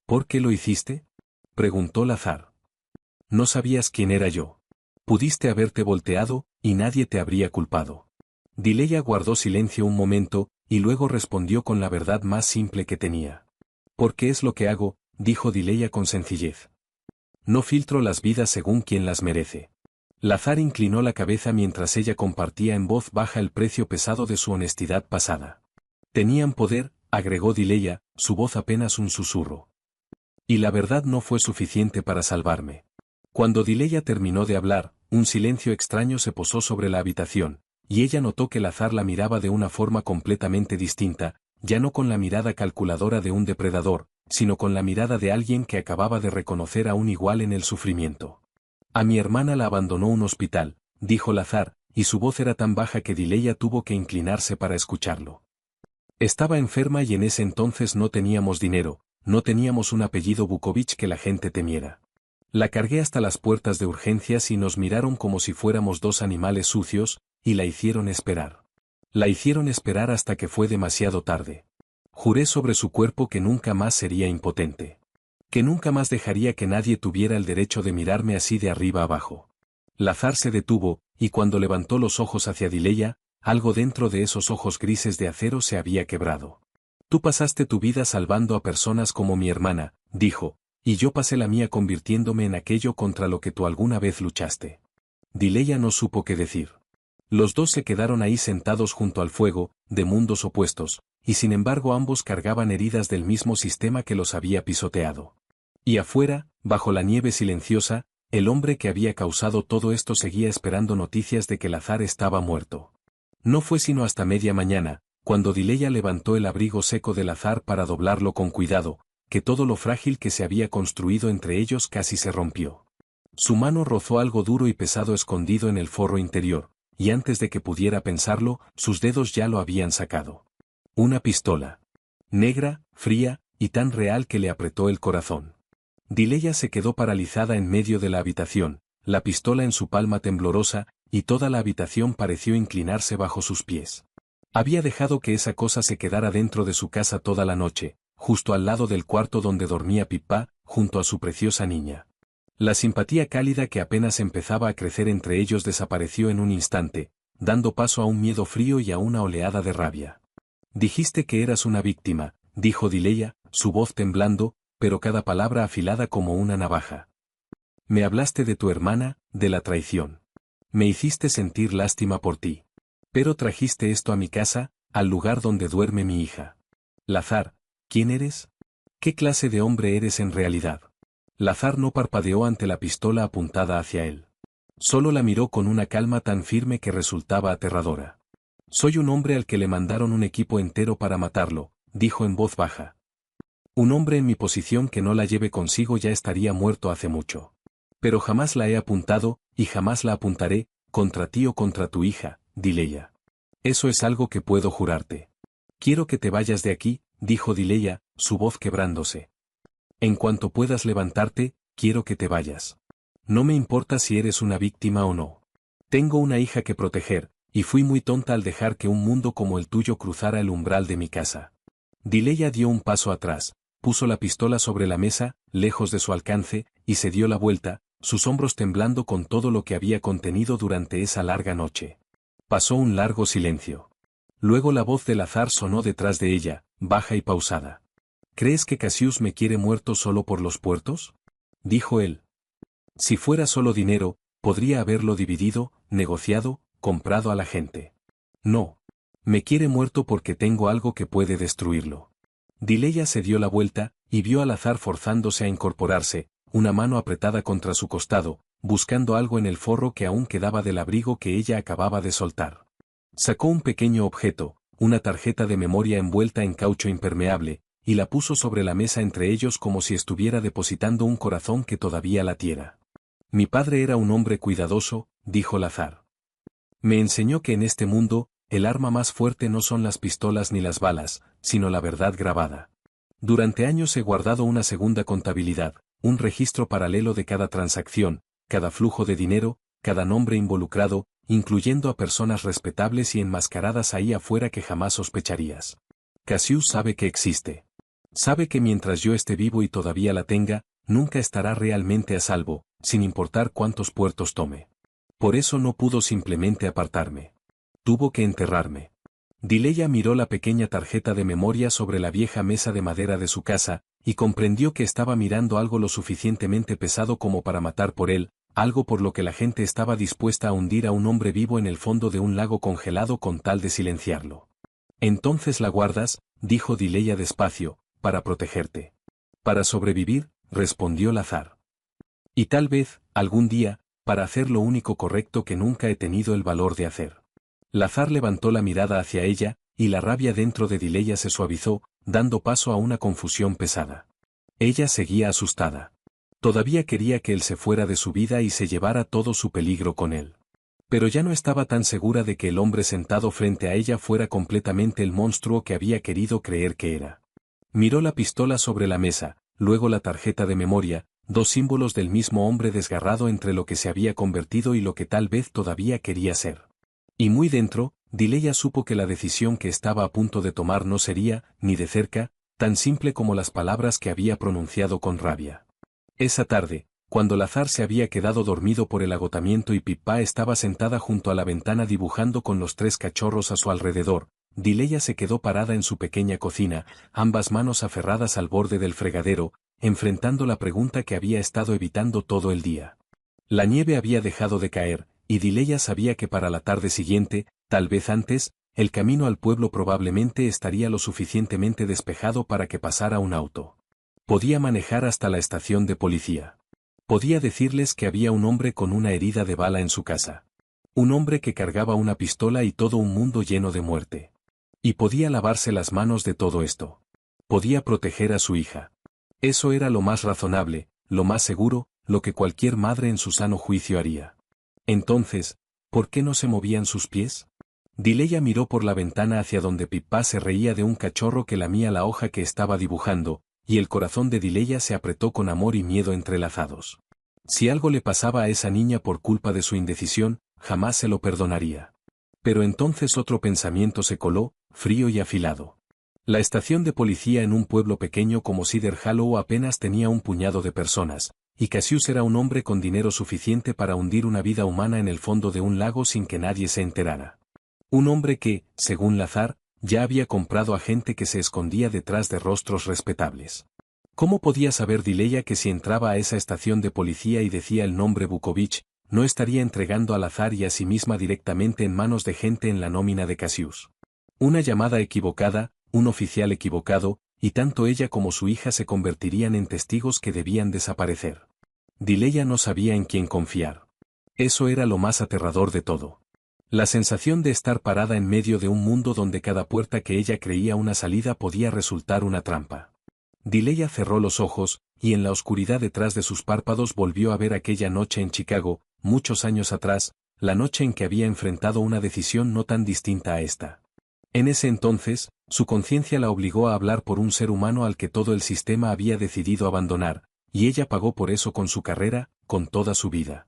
¿Por qué lo hiciste?, preguntó Lazar. No sabías quién era yo. Pudiste haberte volteado, y nadie te habría culpado. Dileya guardó silencio un momento, y luego respondió con la verdad más simple que tenía. Porque es lo que hago, dijo Dileya con sencillez. No filtro las vidas según quien las merece. Lazar inclinó la cabeza mientras ella compartía en voz baja el precio pesado de su honestidad pasada. Tenían poder, agregó Dileya, su voz apenas un susurro. Y la verdad no fue suficiente para salvarme. Cuando Dileya terminó de hablar, un silencio extraño se posó sobre la habitación, y ella notó que Lazar la miraba de una forma completamente distinta, ya no con la mirada calculadora de un depredador, sino con la mirada de alguien que acababa de reconocer a un igual en el sufrimiento. A mi hermana la abandonó un hospital, dijo Lazar, y su voz era tan baja que Dileya tuvo que inclinarse para escucharlo. Estaba enferma y en ese entonces no teníamos dinero, no teníamos un apellido Vukovich que la gente temiera. La cargué hasta las puertas de urgencias y nos miraron como si fuéramos dos animales sucios, y la hicieron esperar. La hicieron esperar hasta que fue demasiado tarde. Juré sobre su cuerpo que nunca más sería impotente. Que nunca más dejaría que nadie tuviera el derecho de mirarme así de arriba abajo. Lazar se detuvo, y cuando levantó los ojos hacia Dileya, algo dentro de esos ojos grises de acero se había quebrado. Tú pasaste tu vida salvando a personas como mi hermana, dijo, y yo pasé la mía convirtiéndome en aquello contra lo que tú alguna vez luchaste. Dileya no supo qué decir. Los dos se quedaron ahí sentados junto al fuego, de mundos opuestos, y sin embargo ambos cargaban heridas del mismo sistema que los había pisoteado. Y afuera, bajo la nieve silenciosa, el hombre que había causado todo esto seguía esperando noticias de que Lazar estaba muerto. No fue sino hasta media mañana, cuando Dileya levantó el abrigo seco de Lazar para doblarlo con cuidado, que todo lo frágil que se había construido entre ellos casi se rompió. Su mano rozó algo duro y pesado escondido en el forro interior, y antes de que pudiera pensarlo, sus dedos ya lo habían sacado. Una pistola. Negra, fría, y tan real que le apretó el corazón. Dileya se quedó paralizada en medio de la habitación, la pistola en su palma temblorosa, y toda la habitación pareció inclinarse bajo sus pies. Había dejado que esa cosa se quedara dentro de su casa toda la noche, justo al lado del cuarto donde dormía Pippa, junto a su preciosa niña. La simpatía cálida que apenas empezaba a crecer entre ellos desapareció en un instante, dando paso a un miedo frío y a una oleada de rabia. Dijiste que eras una víctima, dijo Dileya, su voz temblando, pero cada palabra afilada como una navaja. Me hablaste de tu hermana, de la traición. Me hiciste sentir lástima por ti. Pero trajiste esto a mi casa, al lugar donde duerme mi hija. Lazar, ¿quién eres? ¿Qué clase de hombre eres en realidad? Lazar no parpadeó ante la pistola apuntada hacia él. Solo la miró con una calma tan firme que resultaba aterradora. Soy un hombre al que le mandaron un equipo entero para matarlo, dijo en voz baja. Un hombre en mi posición que no la lleve consigo ya estaría muerto hace mucho. Pero jamás la he apuntado, y jamás la apuntaré, contra ti o contra tu hija, Dileya. Eso es algo que puedo jurarte. Quiero que te vayas de aquí, dijo Dileya, su voz quebrándose. En cuanto puedas levantarte, quiero que te vayas. No me importa si eres una víctima o no. Tengo una hija que proteger, y fui muy tonta al dejar que un mundo como el tuyo cruzara el umbral de mi casa. Dileya dio un paso atrás, puso la pistola sobre la mesa, lejos de su alcance, y se dio la vuelta, sus hombros temblando con todo lo que había contenido durante esa larga noche. Pasó un largo silencio. Luego la voz del azar sonó detrás de ella, baja y pausada. ¿Crees que Cassius me quiere muerto solo por los puertos? Dijo él. Si fuera solo dinero, podría haberlo dividido, negociado, comprado a la gente. No. Me quiere muerto porque tengo algo que puede destruirlo. Dileya se dio la vuelta, y vio al azar forzándose a incorporarse, una mano apretada contra su costado, buscando algo en el forro que aún quedaba del abrigo que ella acababa de soltar. Sacó un pequeño objeto, una tarjeta de memoria envuelta en caucho impermeable, y la puso sobre la mesa entre ellos como si estuviera depositando un corazón que todavía latiera. Mi padre era un hombre cuidadoso, dijo Lazar. Me enseñó que en este mundo, el arma más fuerte no son las pistolas ni las balas, sino la verdad grabada. Durante años he guardado una segunda contabilidad, un registro paralelo de cada transacción, cada flujo de dinero, cada nombre involucrado, incluyendo a personas respetables y enmascaradas ahí afuera que jamás sospecharías. Cassius sabe que existe. Sabe que mientras yo esté vivo y todavía la tenga, nunca estará realmente a salvo, sin importar cuántos puertos tome. Por eso no pudo simplemente apartarme. Tuvo que enterrarme. Dileya miró la pequeña tarjeta de memoria sobre la vieja mesa de madera de su casa, y comprendió que estaba mirando algo lo suficientemente pesado como para matar por él, algo por lo que la gente estaba dispuesta a hundir a un hombre vivo en el fondo de un lago congelado con tal de silenciarlo. Entonces la guardas, dijo Dileya despacio, para protegerte. Para sobrevivir, respondió Lazar. Y tal vez, algún día, para hacer lo único correcto que nunca he tenido el valor de hacer. Lazar levantó la mirada hacia ella, y la rabia dentro de Dileya se suavizó, dando paso a una confusión pesada. Ella seguía asustada. Todavía quería que él se fuera de su vida y se llevara todo su peligro con él. Pero ya no estaba tan segura de que el hombre sentado frente a ella fuera completamente el monstruo que había querido creer que era. Miró la pistola sobre la mesa, luego la tarjeta de memoria, dos símbolos del mismo hombre desgarrado entre lo que se había convertido y lo que tal vez todavía quería ser. Y muy dentro, Dileya supo que la decisión que estaba a punto de tomar no sería, ni de cerca, tan simple como las palabras que había pronunciado con rabia. Esa tarde, cuando Lazar se había quedado dormido por el agotamiento y Pippa estaba sentada junto a la ventana dibujando con los 3 cachorros a su alrededor, Dileya se quedó parada en su pequeña cocina, ambas manos aferradas al borde del fregadero, enfrentando la pregunta que había estado evitando todo el día. La nieve había dejado de caer, y Dileya sabía que para la tarde siguiente, tal vez antes, el camino al pueblo probablemente estaría lo suficientemente despejado para que pasara un auto. Podía manejar hasta la estación de policía. Podía decirles que había un hombre con una herida de bala en su casa. Un hombre que cargaba una pistola y todo un mundo lleno de muerte. Y podía lavarse las manos de todo esto. Podía proteger a su hija. Eso era lo más razonable, lo más seguro, lo que cualquier madre en su sano juicio haría. Entonces, ¿por qué no se movían sus pies? Dileya miró por la ventana hacia donde Pippa se reía de un cachorro que lamía la hoja que estaba dibujando, y el corazón de Dileya se apretó con amor y miedo entrelazados. Si algo le pasaba a esa niña por culpa de su indecisión, jamás se lo perdonaría. Pero entonces otro pensamiento se coló, frío y afilado. La estación de policía en un pueblo pequeño como Cedar Hollow apenas tenía un puñado de personas, y Cassius era un hombre con dinero suficiente para hundir una vida humana en el fondo de un lago sin que nadie se enterara. Un hombre que, según Lazar, ya había comprado a gente que se escondía detrás de rostros respetables. ¿Cómo podía saber Dileya que si entraba a esa estación de policía y decía el nombre Vukovich, no estaría entregando al azar y a sí misma directamente en manos de gente en la nómina de Cassius? Una llamada equivocada, un oficial equivocado, y tanto ella como su hija se convertirían en testigos que debían desaparecer. Dileya no sabía en quién confiar. Eso era lo más aterrador de todo. La sensación de estar parada en medio de un mundo donde cada puerta que ella creía una salida podía resultar una trampa. Dileya cerró los ojos, y en la oscuridad detrás de sus párpados volvió a ver aquella noche en Chicago, muchos años atrás, la noche en que había enfrentado una decisión no tan distinta a esta. En ese entonces, su conciencia la obligó a hablar por un ser humano al que todo el sistema había decidido abandonar, y ella pagó por eso con su carrera, con toda su vida.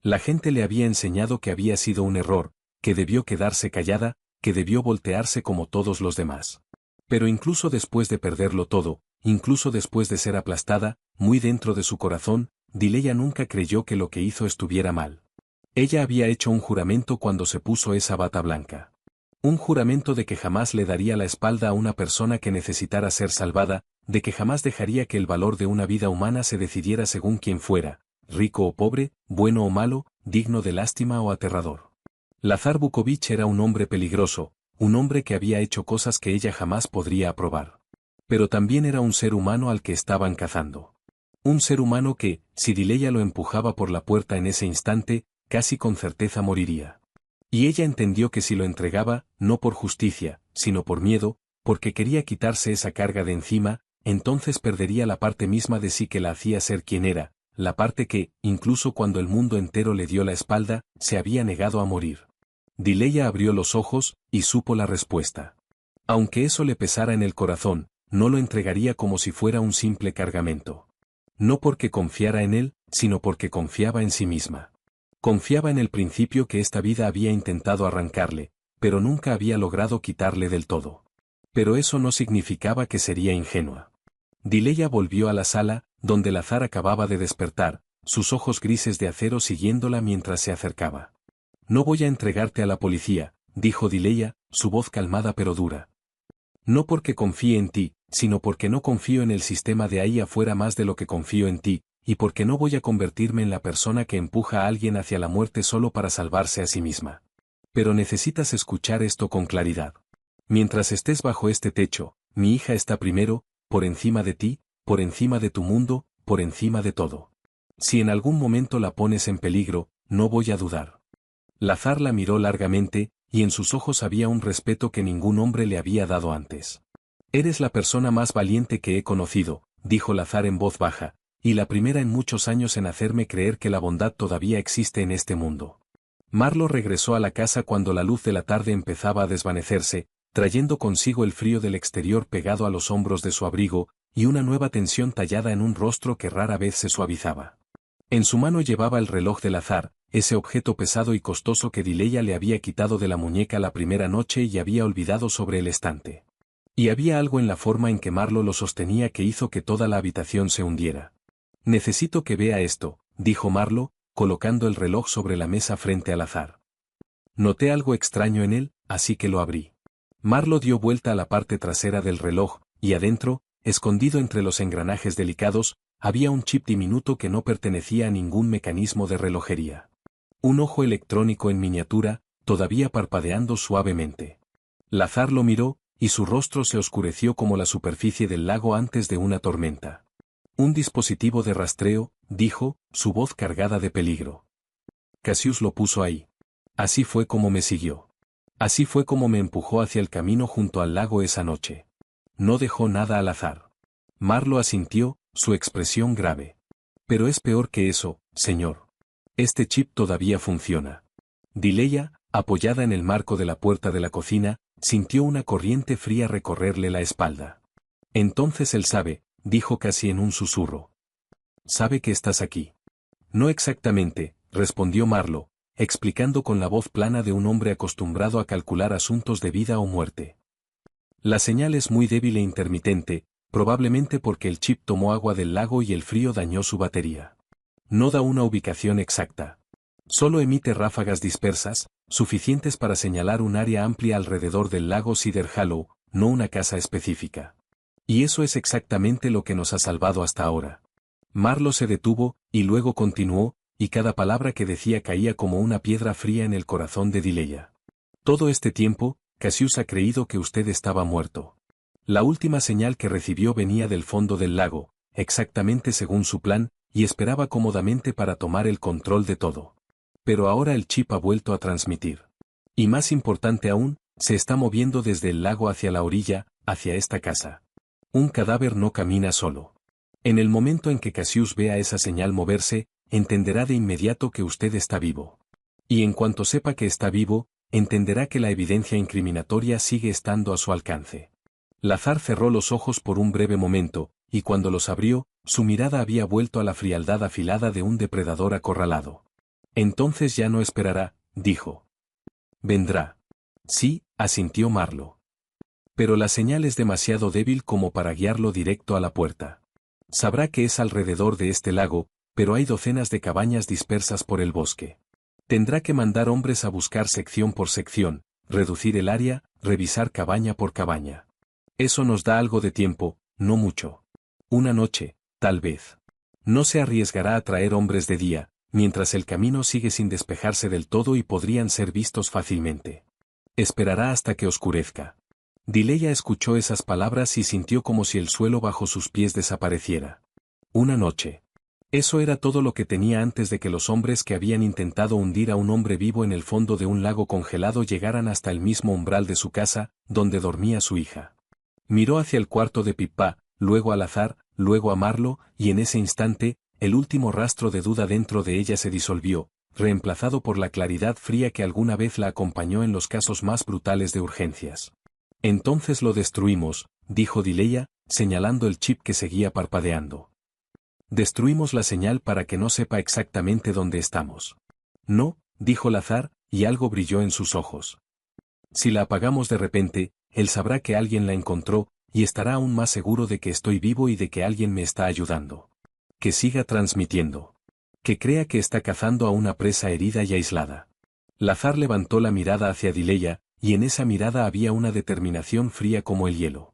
La gente le había enseñado que había sido un error, que debió quedarse callada, que debió voltearse como todos los demás. Pero incluso después de perderlo todo, incluso después de ser aplastada, muy dentro de su corazón, Dileya nunca creyó que lo que hizo estuviera mal. Ella había hecho un juramento cuando se puso esa bata blanca. Un juramento de que jamás le daría la espalda a una persona que necesitara ser salvada, de que jamás dejaría que el valor de una vida humana se decidiera según quien fuera, rico o pobre, bueno o malo, digno de lástima o aterrador. Lazar Vukovich era un hombre peligroso, un hombre que había hecho cosas que ella jamás podría aprobar. Pero también era un ser humano al que estaban cazando. Un ser humano que, si Dileya lo empujaba por la puerta en ese instante, casi con certeza moriría. Y ella entendió que si lo entregaba, no por justicia, sino por miedo, porque quería quitarse esa carga de encima, entonces perdería la parte misma de sí que la hacía ser quien era, la parte que, incluso cuando el mundo entero le dio la espalda, se había negado a morir. Dileya abrió los ojos, y supo la respuesta. Aunque eso le pesara en el corazón, no lo entregaría como si fuera un simple cargamento. No porque confiara en él, sino porque confiaba en sí misma. Confiaba en el principio que esta vida había intentado arrancarle, pero nunca había logrado quitarle del todo. Pero eso no significaba que sería ingenua. Dileya volvió a la sala, donde Lazar acababa de despertar, sus ojos grises de acero siguiéndola mientras se acercaba. No voy a entregarte a la policía, dijo Dileya, su voz calmada pero dura. No porque confíe en ti, sino porque no confío en el sistema de ahí afuera más de lo que confío en ti, y porque no voy a convertirme en la persona que empuja a alguien hacia la muerte solo para salvarse a sí misma. Pero necesitas escuchar esto con claridad. Mientras estés bajo este techo, mi hija está primero, por encima de ti, por encima de tu mundo, por encima de todo. Si en algún momento la pones en peligro, no voy a dudar. Lazar la miró largamente, y en sus ojos había un respeto que ningún hombre le había dado antes. Eres la persona más valiente que he conocido, dijo Lazar en voz baja, y la primera en muchos años en hacerme creer que la bondad todavía existe en este mundo. Marlo regresó a la casa cuando la luz de la tarde empezaba a desvanecerse, trayendo consigo el frío del exterior pegado a los hombros de su abrigo, y una nueva tensión tallada en un rostro que rara vez se suavizaba. En su mano llevaba el reloj de Lazar, ese objeto pesado y costoso que Dileya le había quitado de la muñeca la primera noche y había olvidado sobre el estante. Y había algo en la forma en que Marlo lo sostenía que hizo que toda la habitación se hundiera. Necesito que vea esto, dijo Marlo, colocando el reloj sobre la mesa frente al Lazar. Noté algo extraño en él, así que lo abrí. Marlo dio vuelta a la parte trasera del reloj, y adentro, escondido entre los engranajes delicados, había un chip diminuto que no pertenecía a ningún mecanismo de relojería. Un ojo electrónico en miniatura, todavía parpadeando suavemente. Lazar lo miró, y su rostro se oscureció como la superficie del lago antes de una tormenta. Un dispositivo de rastreo, dijo, su voz cargada de peligro. Cassius lo puso ahí. Así fue como me siguió. Así fue como me empujó hacia el camino junto al lago esa noche. No dejó nada al azar. Marlo asintió, su expresión grave. Pero es peor que eso, señor. Este chip todavía funciona. Dileya, apoyada en el marco de la puerta de la cocina, sintió una corriente fría recorrerle la espalda. Entonces él sabe, dijo casi en un susurro. Sabe que estás aquí. No exactamente, respondió Marlo, explicando con la voz plana de un hombre acostumbrado a calcular asuntos de vida o muerte. La señal es muy débil e intermitente, probablemente porque el chip tomó agua del lago y el frío dañó su batería. No da una ubicación exacta. Solo emite ráfagas dispersas, suficientes para señalar un área amplia alrededor del lago Cedar Hollow, no una casa específica. Y eso es exactamente lo que nos ha salvado hasta ahora. Marlo se detuvo, y luego continuó, y cada palabra que decía caía como una piedra fría en el corazón de Dileya. Todo este tiempo, Cassius ha creído que usted estaba muerto. La última señal que recibió venía del fondo del lago, exactamente según su plan, y esperaba cómodamente para tomar el control de todo. Pero ahora el chip ha vuelto a transmitir. Y más importante aún, se está moviendo desde el lago hacia la orilla, hacia esta casa. Un cadáver no camina solo. En el momento en que Cassius vea esa señal moverse, entenderá de inmediato que usted está vivo. Y en cuanto sepa que está vivo, entenderá que la evidencia incriminatoria sigue estando a su alcance. Lazar cerró los ojos por un breve momento, y cuando los abrió, su mirada había vuelto a la frialdad afilada de un depredador acorralado. Entonces ya no esperará, dijo. Vendrá. Sí, asintió Marlo. Pero la señal es demasiado débil como para guiarlo directo a la puerta. Sabrá que es alrededor de este lago, pero hay docenas de cabañas dispersas por el bosque. Tendrá que mandar hombres a buscar sección por sección, reducir el área, revisar cabaña por cabaña. Eso nos da algo de tiempo, no mucho. Una noche, tal vez. No se arriesgará a traer hombres de día, mientras el camino sigue sin despejarse del todo y podrían ser vistos fácilmente. Esperará hasta que oscurezca. Dileya escuchó esas palabras y sintió como si el suelo bajo sus pies desapareciera. Una noche. Eso era todo lo que tenía antes de que los hombres que habían intentado hundir a un hombre vivo en el fondo de un lago congelado llegaran hasta el mismo umbral de su casa, donde dormía su hija. Miró hacia el cuarto de Pippa, luego al azar, luego a Marlo, y en ese instante, el último rastro de duda dentro de ella se disolvió, reemplazado por la claridad fría que alguna vez la acompañó en los casos más brutales de urgencias. Entonces lo destruimos, dijo Dileya, señalando el chip que seguía parpadeando. Destruimos la señal para que no sepa exactamente dónde estamos. No, dijo Lazar, y algo brilló en sus ojos. Si la apagamos de repente, él sabrá que alguien la encontró, y estará aún más seguro de que estoy vivo y de que alguien me está ayudando. Que siga transmitiendo. Que crea que está cazando a una presa herida y aislada. Lazar levantó la mirada hacia Dileya, y en esa mirada había una determinación fría como el hielo.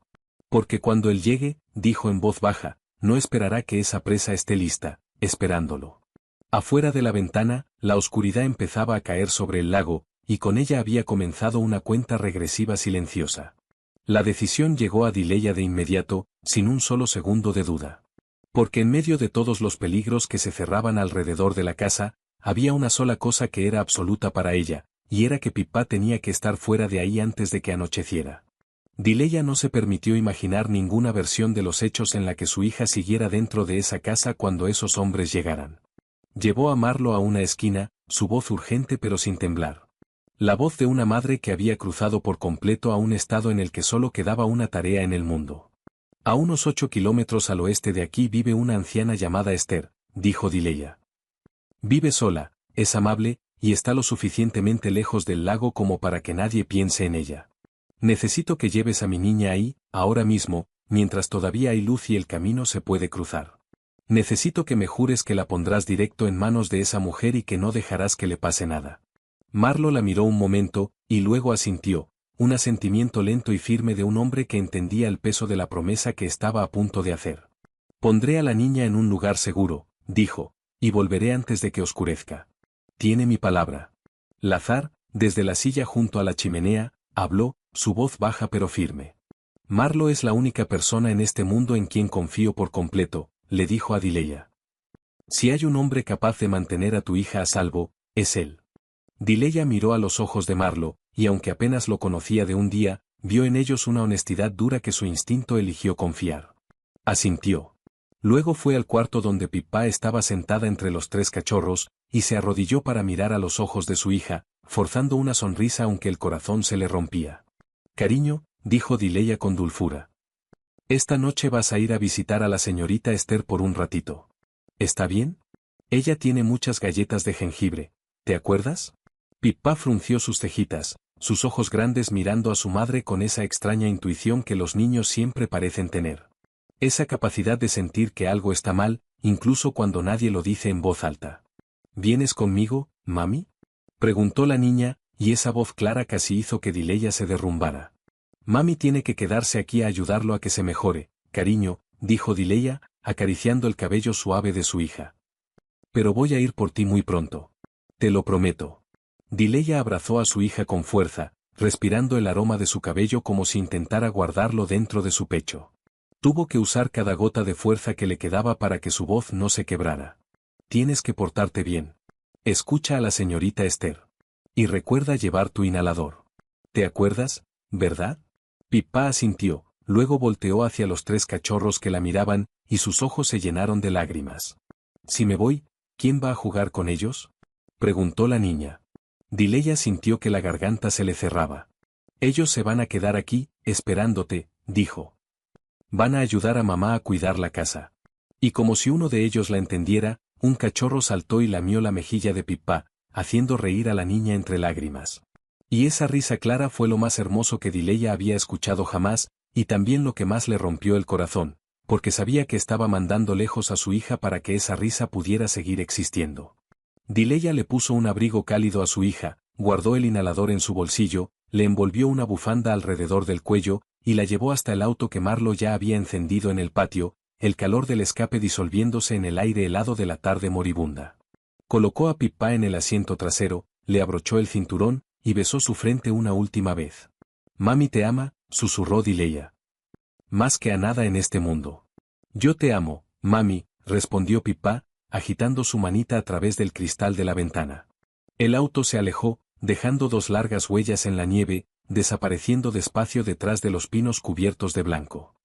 Porque cuando él llegue, dijo en voz baja, no esperará que esa presa esté lista, esperándolo. Afuera de la ventana, la oscuridad empezaba a caer sobre el lago, y con ella había comenzado una cuenta regresiva silenciosa. La decisión llegó a Dileya de inmediato, sin un solo segundo de duda. Porque en medio de todos los peligros que se cerraban alrededor de la casa, había una sola cosa que era absoluta para ella, y era que Pippa tenía que estar fuera de ahí antes de que anocheciera. Dileya no se permitió imaginar ninguna versión de los hechos en la que su hija siguiera dentro de esa casa cuando esos hombres llegaran. Llevó a Marlo a una esquina, su voz urgente pero sin temblar. La voz de una madre que había cruzado por completo a un estado en el que solo quedaba una tarea en el mundo. A unos 8 kilómetros al oeste de aquí vive una anciana llamada Esther, dijo Dileya. Vive sola, es amable, y está lo suficientemente lejos del lago como para que nadie piense en ella. Necesito que lleves a mi niña ahí, ahora mismo, mientras todavía hay luz y el camino se puede cruzar. Necesito que me jures que la pondrás directo en manos de esa mujer y que no dejarás que le pase nada. Marlo la miró un momento, y luego asintió, un asentimiento lento y firme de un hombre que entendía el peso de la promesa que estaba a punto de hacer. Pondré a la niña en un lugar seguro, dijo, y volveré antes de que oscurezca. Tiene mi palabra. Lazar, desde la silla junto a la chimenea, habló, su voz baja pero firme. Marlo es la única persona en este mundo en quien confío por completo, le dijo a Dileya. Si hay un hombre capaz de mantener a tu hija a salvo, es él. Dileya miró a los ojos de Marlo, y aunque apenas lo conocía de un día, vio en ellos una honestidad dura que su instinto eligió confiar. Asintió. Luego fue al cuarto donde Pippa estaba sentada entre los 3 cachorros, y se arrodilló para mirar a los ojos de su hija, forzando una sonrisa aunque el corazón se le rompía. Cariño, dijo Dileya con dulzura. Esta noche vas a ir a visitar a la señorita Esther por un ratito. ¿Está bien? Ella tiene muchas galletas de jengibre, ¿te acuerdas? Pippa frunció sus cejitas, sus ojos grandes mirando a su madre con esa extraña intuición que los niños siempre parecen tener. Esa capacidad de sentir que algo está mal, incluso cuando nadie lo dice en voz alta. ¿Vienes conmigo, mami? Preguntó la niña, y esa voz clara casi hizo que Dileya se derrumbara. Mami tiene que quedarse aquí a ayudarlo a que se mejore, cariño, dijo Dileya, acariciando el cabello suave de su hija. Pero voy a ir por ti muy pronto. Te lo prometo. Dileya abrazó a su hija con fuerza, respirando el aroma de su cabello como si intentara guardarlo dentro de su pecho. Tuvo que usar cada gota de fuerza que le quedaba para que su voz no se quebrara. Tienes que portarte bien. Escucha a la señorita Esther. Y recuerda llevar tu inhalador. ¿Te acuerdas, verdad? Pippa asintió, luego volteó hacia los 3 cachorros que la miraban, y sus ojos se llenaron de lágrimas. Si me voy, ¿quién va a jugar con ellos? Preguntó la niña. Dileya sintió que la garganta se le cerraba. Ellos se van a quedar aquí, esperándote, dijo. Van a ayudar a mamá a cuidar la casa. Y como si uno de ellos la entendiera, un cachorro saltó y lamió la mejilla de Pippa, haciendo reír a la niña entre lágrimas. Y esa risa clara fue lo más hermoso que Dileya había escuchado jamás, y también lo que más le rompió el corazón, porque sabía que estaba mandando lejos a su hija para que esa risa pudiera seguir existiendo. Dileya le puso un abrigo cálido a su hija, guardó el inhalador en su bolsillo, le envolvió una bufanda alrededor del cuello, y la llevó hasta el auto que Marlo ya había encendido en el patio, el calor del escape disolviéndose en el aire helado de la tarde moribunda. Colocó a Pippa en el asiento trasero, le abrochó el cinturón, y besó su frente una última vez. «Mami te ama», susurró Dileya. «Más que a nada en este mundo». «Yo te amo, mami», respondió Pippa, agitando su manita a través del cristal de la ventana. El auto se alejó, dejando 2 largas huellas en la nieve, desapareciendo despacio detrás de los pinos cubiertos de blanco.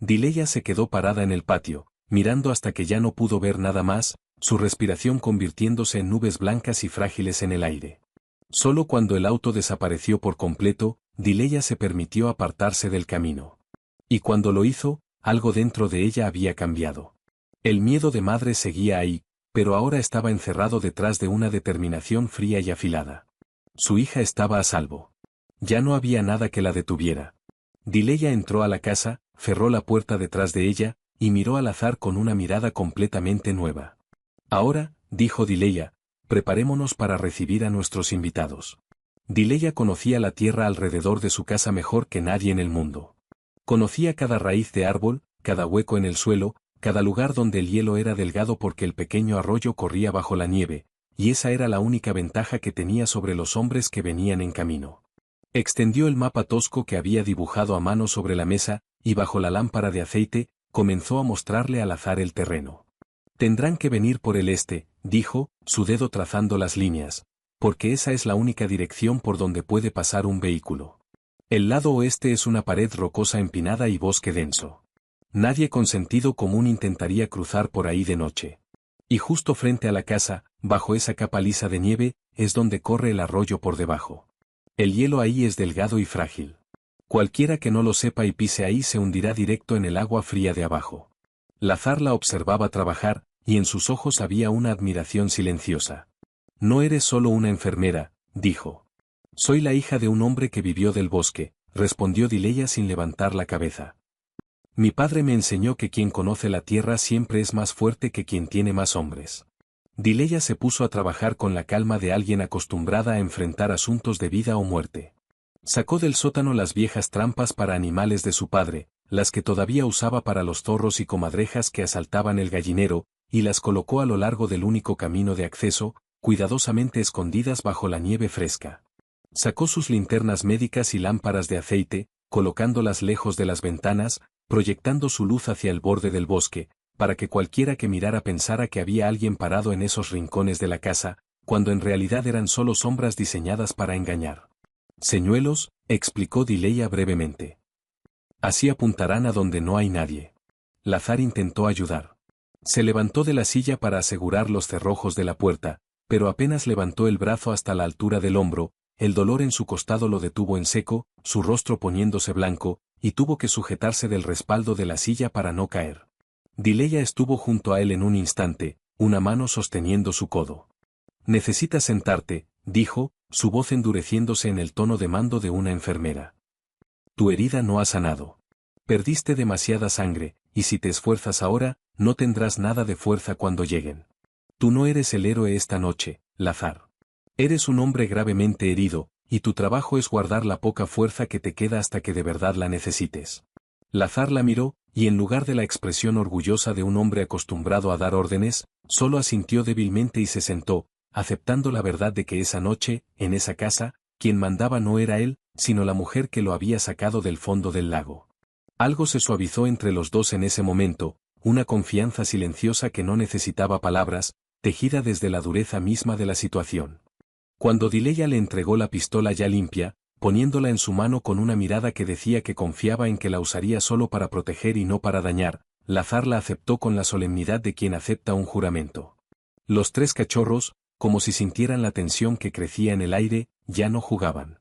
Dileya se quedó parada en el patio, mirando hasta que ya no pudo ver nada más, su respiración convirtiéndose en nubes blancas y frágiles en el aire. Solo cuando el auto desapareció por completo, Dileya se permitió apartarse del camino. Y cuando lo hizo, algo dentro de ella había cambiado. El miedo de madre seguía ahí, pero ahora estaba encerrado detrás de una determinación fría y afilada. Su hija estaba a salvo. Ya no había nada que la detuviera. Dileya entró a la casa, cerró la puerta detrás de ella, y miró al azar con una mirada completamente nueva. «Ahora», dijo Dileya, «preparémonos para recibir a nuestros invitados». Dileya conocía la tierra alrededor de su casa mejor que nadie en el mundo. Conocía cada raíz de árbol, cada hueco en el suelo, cada lugar donde el hielo era delgado porque el pequeño arroyo corría bajo la nieve, y esa era la única ventaja que tenía sobre los hombres que venían en camino. Extendió el mapa tosco que había dibujado a mano sobre la mesa, y bajo la lámpara de aceite, comenzó a mostrarle al azar el terreno. «Tendrán que venir por el este», dijo, su dedo trazando las líneas, «porque esa es la única dirección por donde puede pasar un vehículo. El lado oeste es una pared rocosa empinada y bosque denso. Nadie con sentido común intentaría cruzar por ahí de noche. Y justo frente a la casa, bajo esa capa lisa de nieve, es donde corre el arroyo por debajo. El hielo ahí es delgado y frágil. Cualquiera que no lo sepa y pise ahí se hundirá directo en el agua fría de abajo». Lazar la observaba trabajar, y en sus ojos había una admiración silenciosa. «No eres solo una enfermera», dijo. «Soy la hija de un hombre que vivió del bosque», respondió Dileya sin levantar la cabeza. «Mi padre me enseñó que quien conoce la tierra siempre es más fuerte que quien tiene más hombres». Dileya se puso a trabajar con la calma de alguien acostumbrada a enfrentar asuntos de vida o muerte. Sacó del sótano las viejas trampas para animales de su padre, las que todavía usaba para los zorros y comadrejas que asaltaban el gallinero, y las colocó a lo largo del único camino de acceso, cuidadosamente escondidas bajo la nieve fresca. Sacó sus linternas médicas y lámparas de aceite, colocándolas lejos de las ventanas, proyectando su luz hacia el borde del bosque, para que cualquiera que mirara pensara que había alguien parado en esos rincones de la casa, cuando en realidad eran solo sombras diseñadas para engañar. «Señuelos», explicó Dileya brevemente. «Así apuntarán a donde no hay nadie». Lazar intentó ayudar. Se levantó de la silla para asegurar los cerrojos de la puerta, pero apenas levantó el brazo hasta la altura del hombro, el dolor en su costado lo detuvo en seco, su rostro poniéndose blanco, y tuvo que sujetarse del respaldo de la silla para no caer. Dileya estuvo junto a él en un instante, una mano sosteniendo su codo. «Necesitas sentarte», dijo, su voz endureciéndose en el tono de mando de una enfermera. «Tu herida no ha sanado. Perdiste demasiada sangre, y si te esfuerzas ahora, no tendrás nada de fuerza cuando lleguen. Tú no eres el héroe esta noche, Lazar. Eres un hombre gravemente herido, y tu trabajo es guardar la poca fuerza que te queda hasta que de verdad la necesites». Lazar la miró, y en lugar de la expresión orgullosa de un hombre acostumbrado a dar órdenes, solo asintió débilmente y se sentó, aceptando la verdad de que esa noche, en esa casa, quien mandaba no era él, sino la mujer que lo había sacado del fondo del lago. Algo se suavizó entre los dos en ese momento, una confianza silenciosa que no necesitaba palabras, tejida desde la dureza misma de la situación. Cuando Dileya le entregó la pistola ya limpia, poniéndola en su mano con una mirada que decía que confiaba en que la usaría solo para proteger y no para dañar, Lazar la aceptó con la solemnidad de quien acepta un juramento. Los 3 cachorros, como si sintieran la tensión que crecía en el aire, ya no jugaban.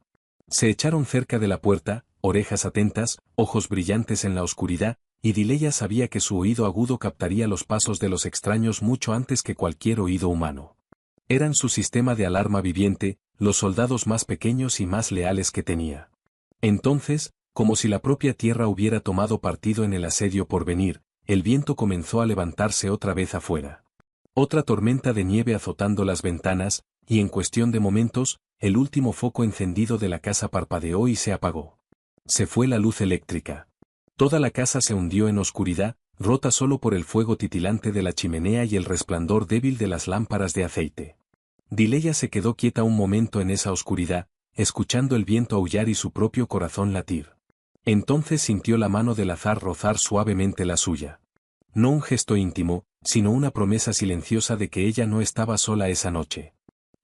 Se echaron cerca de la puerta, orejas atentas, ojos brillantes en la oscuridad, y Dileya sabía que su oído agudo captaría los pasos de los extraños mucho antes que cualquier oído humano. Eran su sistema de alarma viviente, los soldados más pequeños y más leales que tenía. Entonces, como si la propia tierra hubiera tomado partido en el asedio por venir, el viento comenzó a levantarse otra vez afuera. Otra tormenta de nieve azotando las ventanas, y en cuestión de momentos, el último foco encendido de la casa parpadeó y se apagó. Se fue la luz eléctrica. Toda la casa se hundió en oscuridad, rota solo por el fuego titilante de la chimenea y el resplandor débil de las lámparas de aceite. Dileya se quedó quieta un momento en esa oscuridad, escuchando el viento aullar y su propio corazón latir. Entonces sintió la mano del azar rozar suavemente la suya. No un gesto íntimo, sino una promesa silenciosa de que ella no estaba sola esa noche.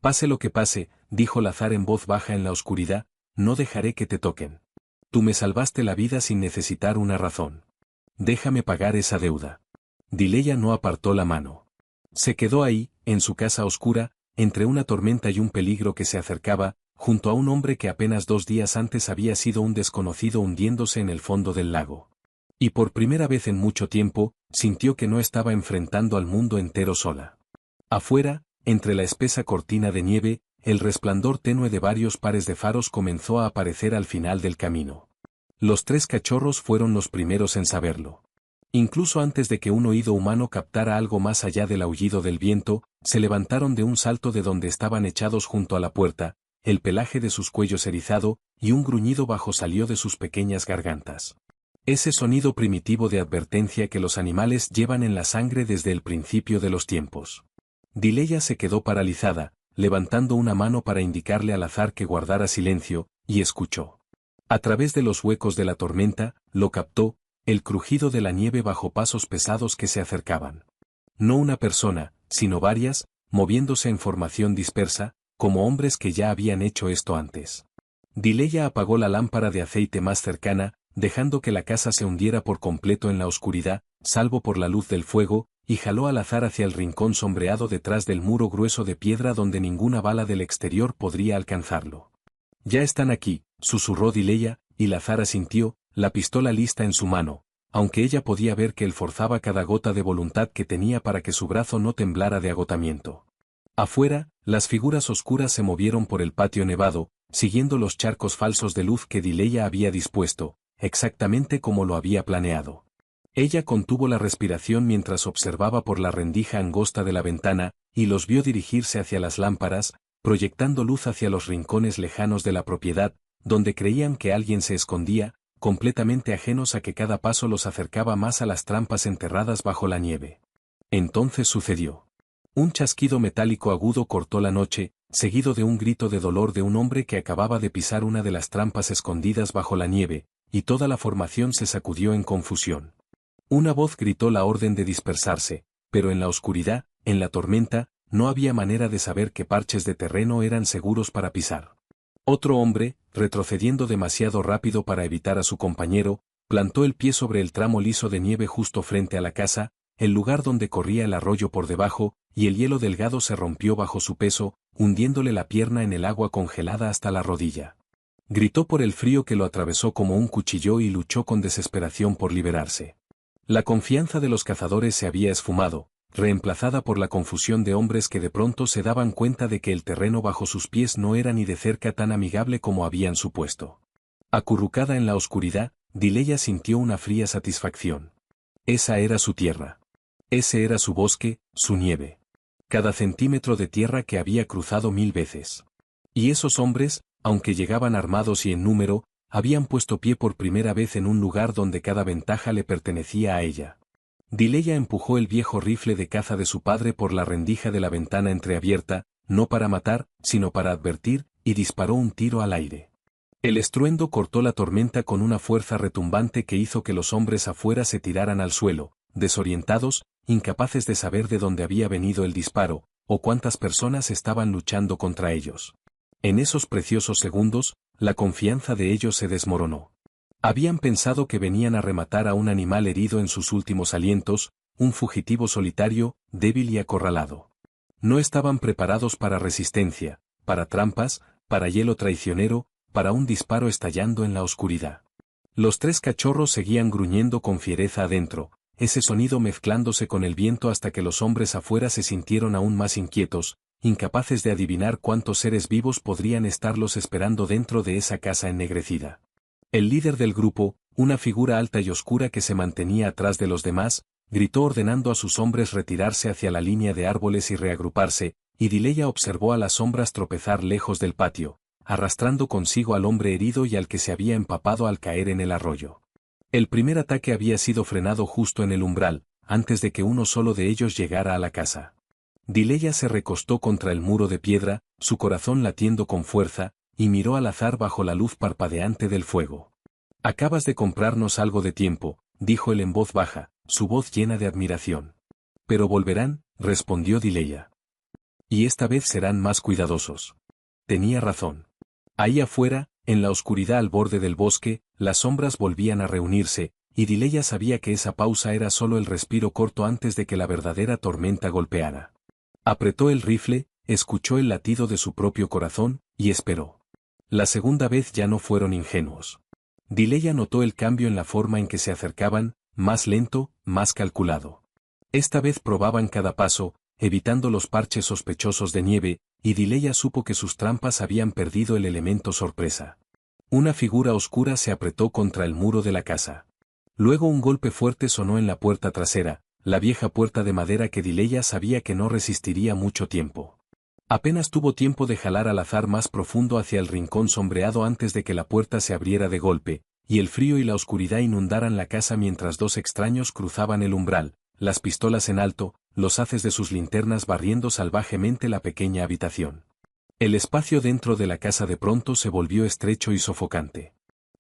Pase lo que pase, dijo el azar en voz baja en la oscuridad, no dejaré que te toquen. Tú me salvaste la vida sin necesitar una razón. Déjame pagar esa deuda. Dileya no apartó la mano. Se quedó ahí, en su casa oscura, entre una tormenta y un peligro que se acercaba, junto a un hombre que apenas 2 días antes había sido un desconocido hundiéndose en el fondo del lago. Y por primera vez en mucho tiempo, sintió que no estaba enfrentando al mundo entero sola. Afuera, entre la espesa cortina de nieve, el resplandor tenue de varios pares de faros comenzó a aparecer al final del camino. Los 3 cachorros fueron los primeros en saberlo. Incluso antes de que un oído humano captara algo más allá del aullido del viento, se levantaron de un salto de donde estaban echados junto a la puerta, el pelaje de sus cuellos erizado, y un gruñido bajo salió de sus pequeñas gargantas. Ese sonido primitivo de advertencia que los animales llevan en la sangre desde el principio de los tiempos. Dileya se quedó paralizada, levantando una mano para indicarle al azar que guardara silencio, y escuchó. A través de los huecos de la tormenta, lo captó, el crujido de la nieve bajo pasos pesados que se acercaban. No una persona, sino varias, moviéndose en formación dispersa, como hombres que ya habían hecho esto antes. Dileya apagó la lámpara de aceite más cercana, dejando que la casa se hundiera por completo en la oscuridad, salvo por la luz del fuego, y jaló al azar hacia el rincón sombreado detrás del muro grueso de piedra donde ninguna bala del exterior podría alcanzarlo. Ya están aquí, susurró Dileya, y el azar asintió, la pistola lista en su mano, aunque ella podía ver que él forzaba cada gota de voluntad que tenía para que su brazo no temblara de agotamiento. Afuera, las figuras oscuras se movieron por el patio nevado, siguiendo los charcos falsos de luz que Dileya había dispuesto, exactamente como lo había planeado. Ella contuvo la respiración mientras observaba por la rendija angosta de la ventana, y los vio dirigirse hacia las lámparas, proyectando luz hacia los rincones lejanos de la propiedad, donde creían que alguien se escondía, completamente ajenos a que cada paso los acercaba más a las trampas enterradas bajo la nieve. Entonces sucedió. Un chasquido metálico agudo cortó la noche, seguido de un grito de dolor de un hombre que acababa de pisar una de las trampas escondidas bajo la nieve, y toda la formación se sacudió en confusión. Una voz gritó la orden de dispersarse, pero en la oscuridad, en la tormenta, no había manera de saber qué parches de terreno eran seguros para pisar. Otro hombre, retrocediendo demasiado rápido para evitar a su compañero, plantó el pie sobre el tramo liso de nieve justo frente a la casa, el lugar donde corría el arroyo por debajo, y el hielo delgado se rompió bajo su peso, hundiéndole la pierna en el agua congelada hasta la rodilla. Gritó por el frío que lo atravesó como un cuchillo y luchó con desesperación por liberarse. La confianza de los cazadores se había esfumado, reemplazada por la confusión de hombres que de pronto se daban cuenta de que el terreno bajo sus pies no era ni de cerca tan amigable como habían supuesto. Acurrucada en la oscuridad, Dileya sintió una fría satisfacción. Esa era su tierra. Ese era su bosque, su nieve. Cada centímetro de tierra que había cruzado 1000 veces. Y esos hombres, aunque llegaban armados y en número, habían puesto pie por primera vez en un lugar donde cada ventaja le pertenecía a ella. Dileya empujó el viejo rifle de caza de su padre por la rendija de la ventana entreabierta, no para matar, sino para advertir, y disparó un tiro al aire. El estruendo cortó la tormenta con una fuerza retumbante que hizo que los hombres afuera se tiraran al suelo, desorientados, incapaces de saber de dónde había venido el disparo, o cuántas personas estaban luchando contra ellos. En esos preciosos segundos, la confianza de ellos se desmoronó. Habían pensado que venían a rematar a un animal herido en sus últimos alientos, un fugitivo solitario, débil y acorralado. No estaban preparados para resistencia, para trampas, para hielo traicionero, para un disparo estallando en la oscuridad. Los 3 cachorros seguían gruñendo con fiereza adentro, ese sonido mezclándose con el viento hasta que los hombres afuera se sintieron aún más inquietos, incapaces de adivinar cuántos seres vivos podrían estarlos esperando dentro de esa casa ennegrecida. El líder del grupo, una figura alta y oscura que se mantenía atrás de los demás, gritó ordenando a sus hombres retirarse hacia la línea de árboles y reagruparse, y Dileya observó a las sombras tropezar lejos del patio, arrastrando consigo al hombre herido y al que se había empapado al caer en el arroyo. El primer ataque había sido frenado justo en el umbral, antes de que uno solo de ellos llegara a la casa. Dileya se recostó contra el muro de piedra, su corazón latiendo con fuerza, y miró al azar bajo la luz parpadeante del fuego. «Acabas de comprarnos algo de tiempo», dijo él en voz baja, su voz llena de admiración. «Pero volverán», respondió Dileya. «Y esta vez serán más cuidadosos». Tenía razón. Ahí afuera, en la oscuridad al borde del bosque, las sombras volvían a reunirse, y Dileya sabía que esa pausa era solo el respiro corto antes de que la verdadera tormenta golpeara. Apretó el rifle, escuchó el latido de su propio corazón, y esperó. La segunda vez ya no fueron ingenuos. Dileya notó el cambio en la forma en que se acercaban, más lento, más calculado. Esta vez probaban cada paso, evitando los parches sospechosos de nieve, y Dileya supo que sus trampas habían perdido el elemento sorpresa. Una figura oscura se apretó contra el muro de la casa. Luego un golpe fuerte sonó en la puerta trasera, la vieja puerta de madera que Dileya sabía que no resistiría mucho tiempo. Apenas tuvo tiempo de jalar al azar más profundo hacia el rincón sombreado antes de que la puerta se abriera de golpe, y el frío y la oscuridad inundaran la casa mientras 2 extraños cruzaban el umbral, las pistolas en alto, los haces de sus linternas barriendo salvajemente la pequeña habitación. El espacio dentro de la casa de pronto se volvió estrecho y sofocante.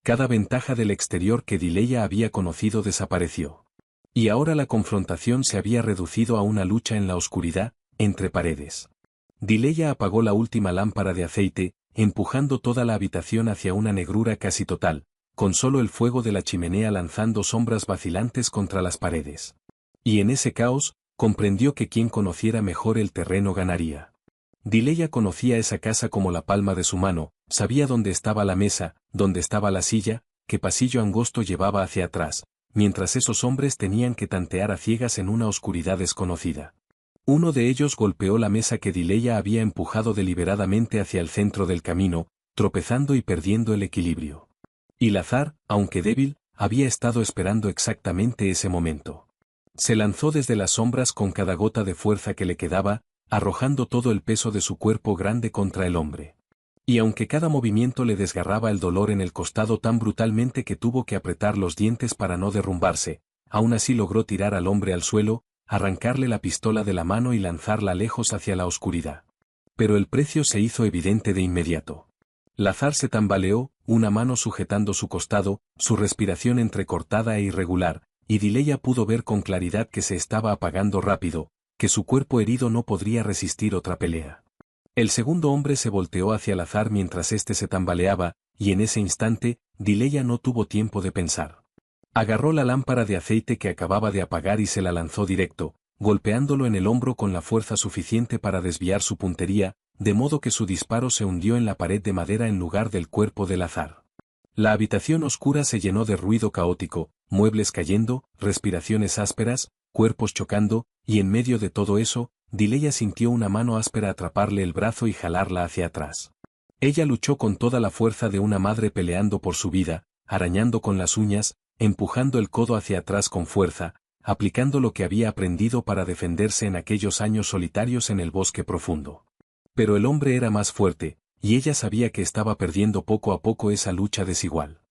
Cada ventaja del exterior que Dileya había conocido desapareció. Y ahora la confrontación se había reducido a una lucha en la oscuridad, entre paredes. Dileya apagó la última lámpara de aceite, empujando toda la habitación hacia una negrura casi total, con solo el fuego de la chimenea lanzando sombras vacilantes contra las paredes. Y en ese caos, comprendió que quien conociera mejor el terreno ganaría. Dileya conocía esa casa como la palma de su mano, sabía dónde estaba la mesa, dónde estaba la silla, qué pasillo angosto llevaba hacia atrás, mientras esos hombres tenían que tantear a ciegas en una oscuridad desconocida. Uno de ellos golpeó la mesa que Dileya había empujado deliberadamente hacia el centro del camino, tropezando y perdiendo el equilibrio. Y Lazar, aunque débil, había estado esperando exactamente ese momento. Se lanzó desde las sombras con cada gota de fuerza que le quedaba, arrojando todo el peso de su cuerpo grande contra el hombre. Y aunque cada movimiento le desgarraba el dolor en el costado tan brutalmente que tuvo que apretar los dientes para no derrumbarse, aún así logró tirar al hombre al suelo, arrancarle la pistola de la mano y lanzarla lejos hacia la oscuridad. Pero el precio se hizo evidente de inmediato. Lazar se tambaleó, una mano sujetando su costado, su respiración entrecortada e irregular, y Dileya pudo ver con claridad que se estaba apagando rápido, que su cuerpo herido no podría resistir otra pelea. El segundo hombre se volteó hacia Lazar mientras éste se tambaleaba, y en ese instante, Dileya no tuvo tiempo de pensar. Agarró la lámpara de aceite que acababa de apagar y se la lanzó directo, golpeándolo en el hombro con la fuerza suficiente para desviar su puntería, de modo que su disparo se hundió en la pared de madera en lugar del cuerpo de Lazar. La habitación oscura se llenó de ruido caótico, muebles cayendo, respiraciones ásperas, cuerpos chocando, y en medio de todo eso, Dileya sintió una mano áspera atraparle el brazo y jalarla hacia atrás. Ella luchó con toda la fuerza de una madre peleando por su vida, arañando con las uñas, empujando el codo hacia atrás con fuerza, aplicando lo que había aprendido para defenderse en aquellos años solitarios en el bosque profundo. Pero el hombre era más fuerte, y ella sabía que estaba perdiendo poco a poco esa lucha desigual.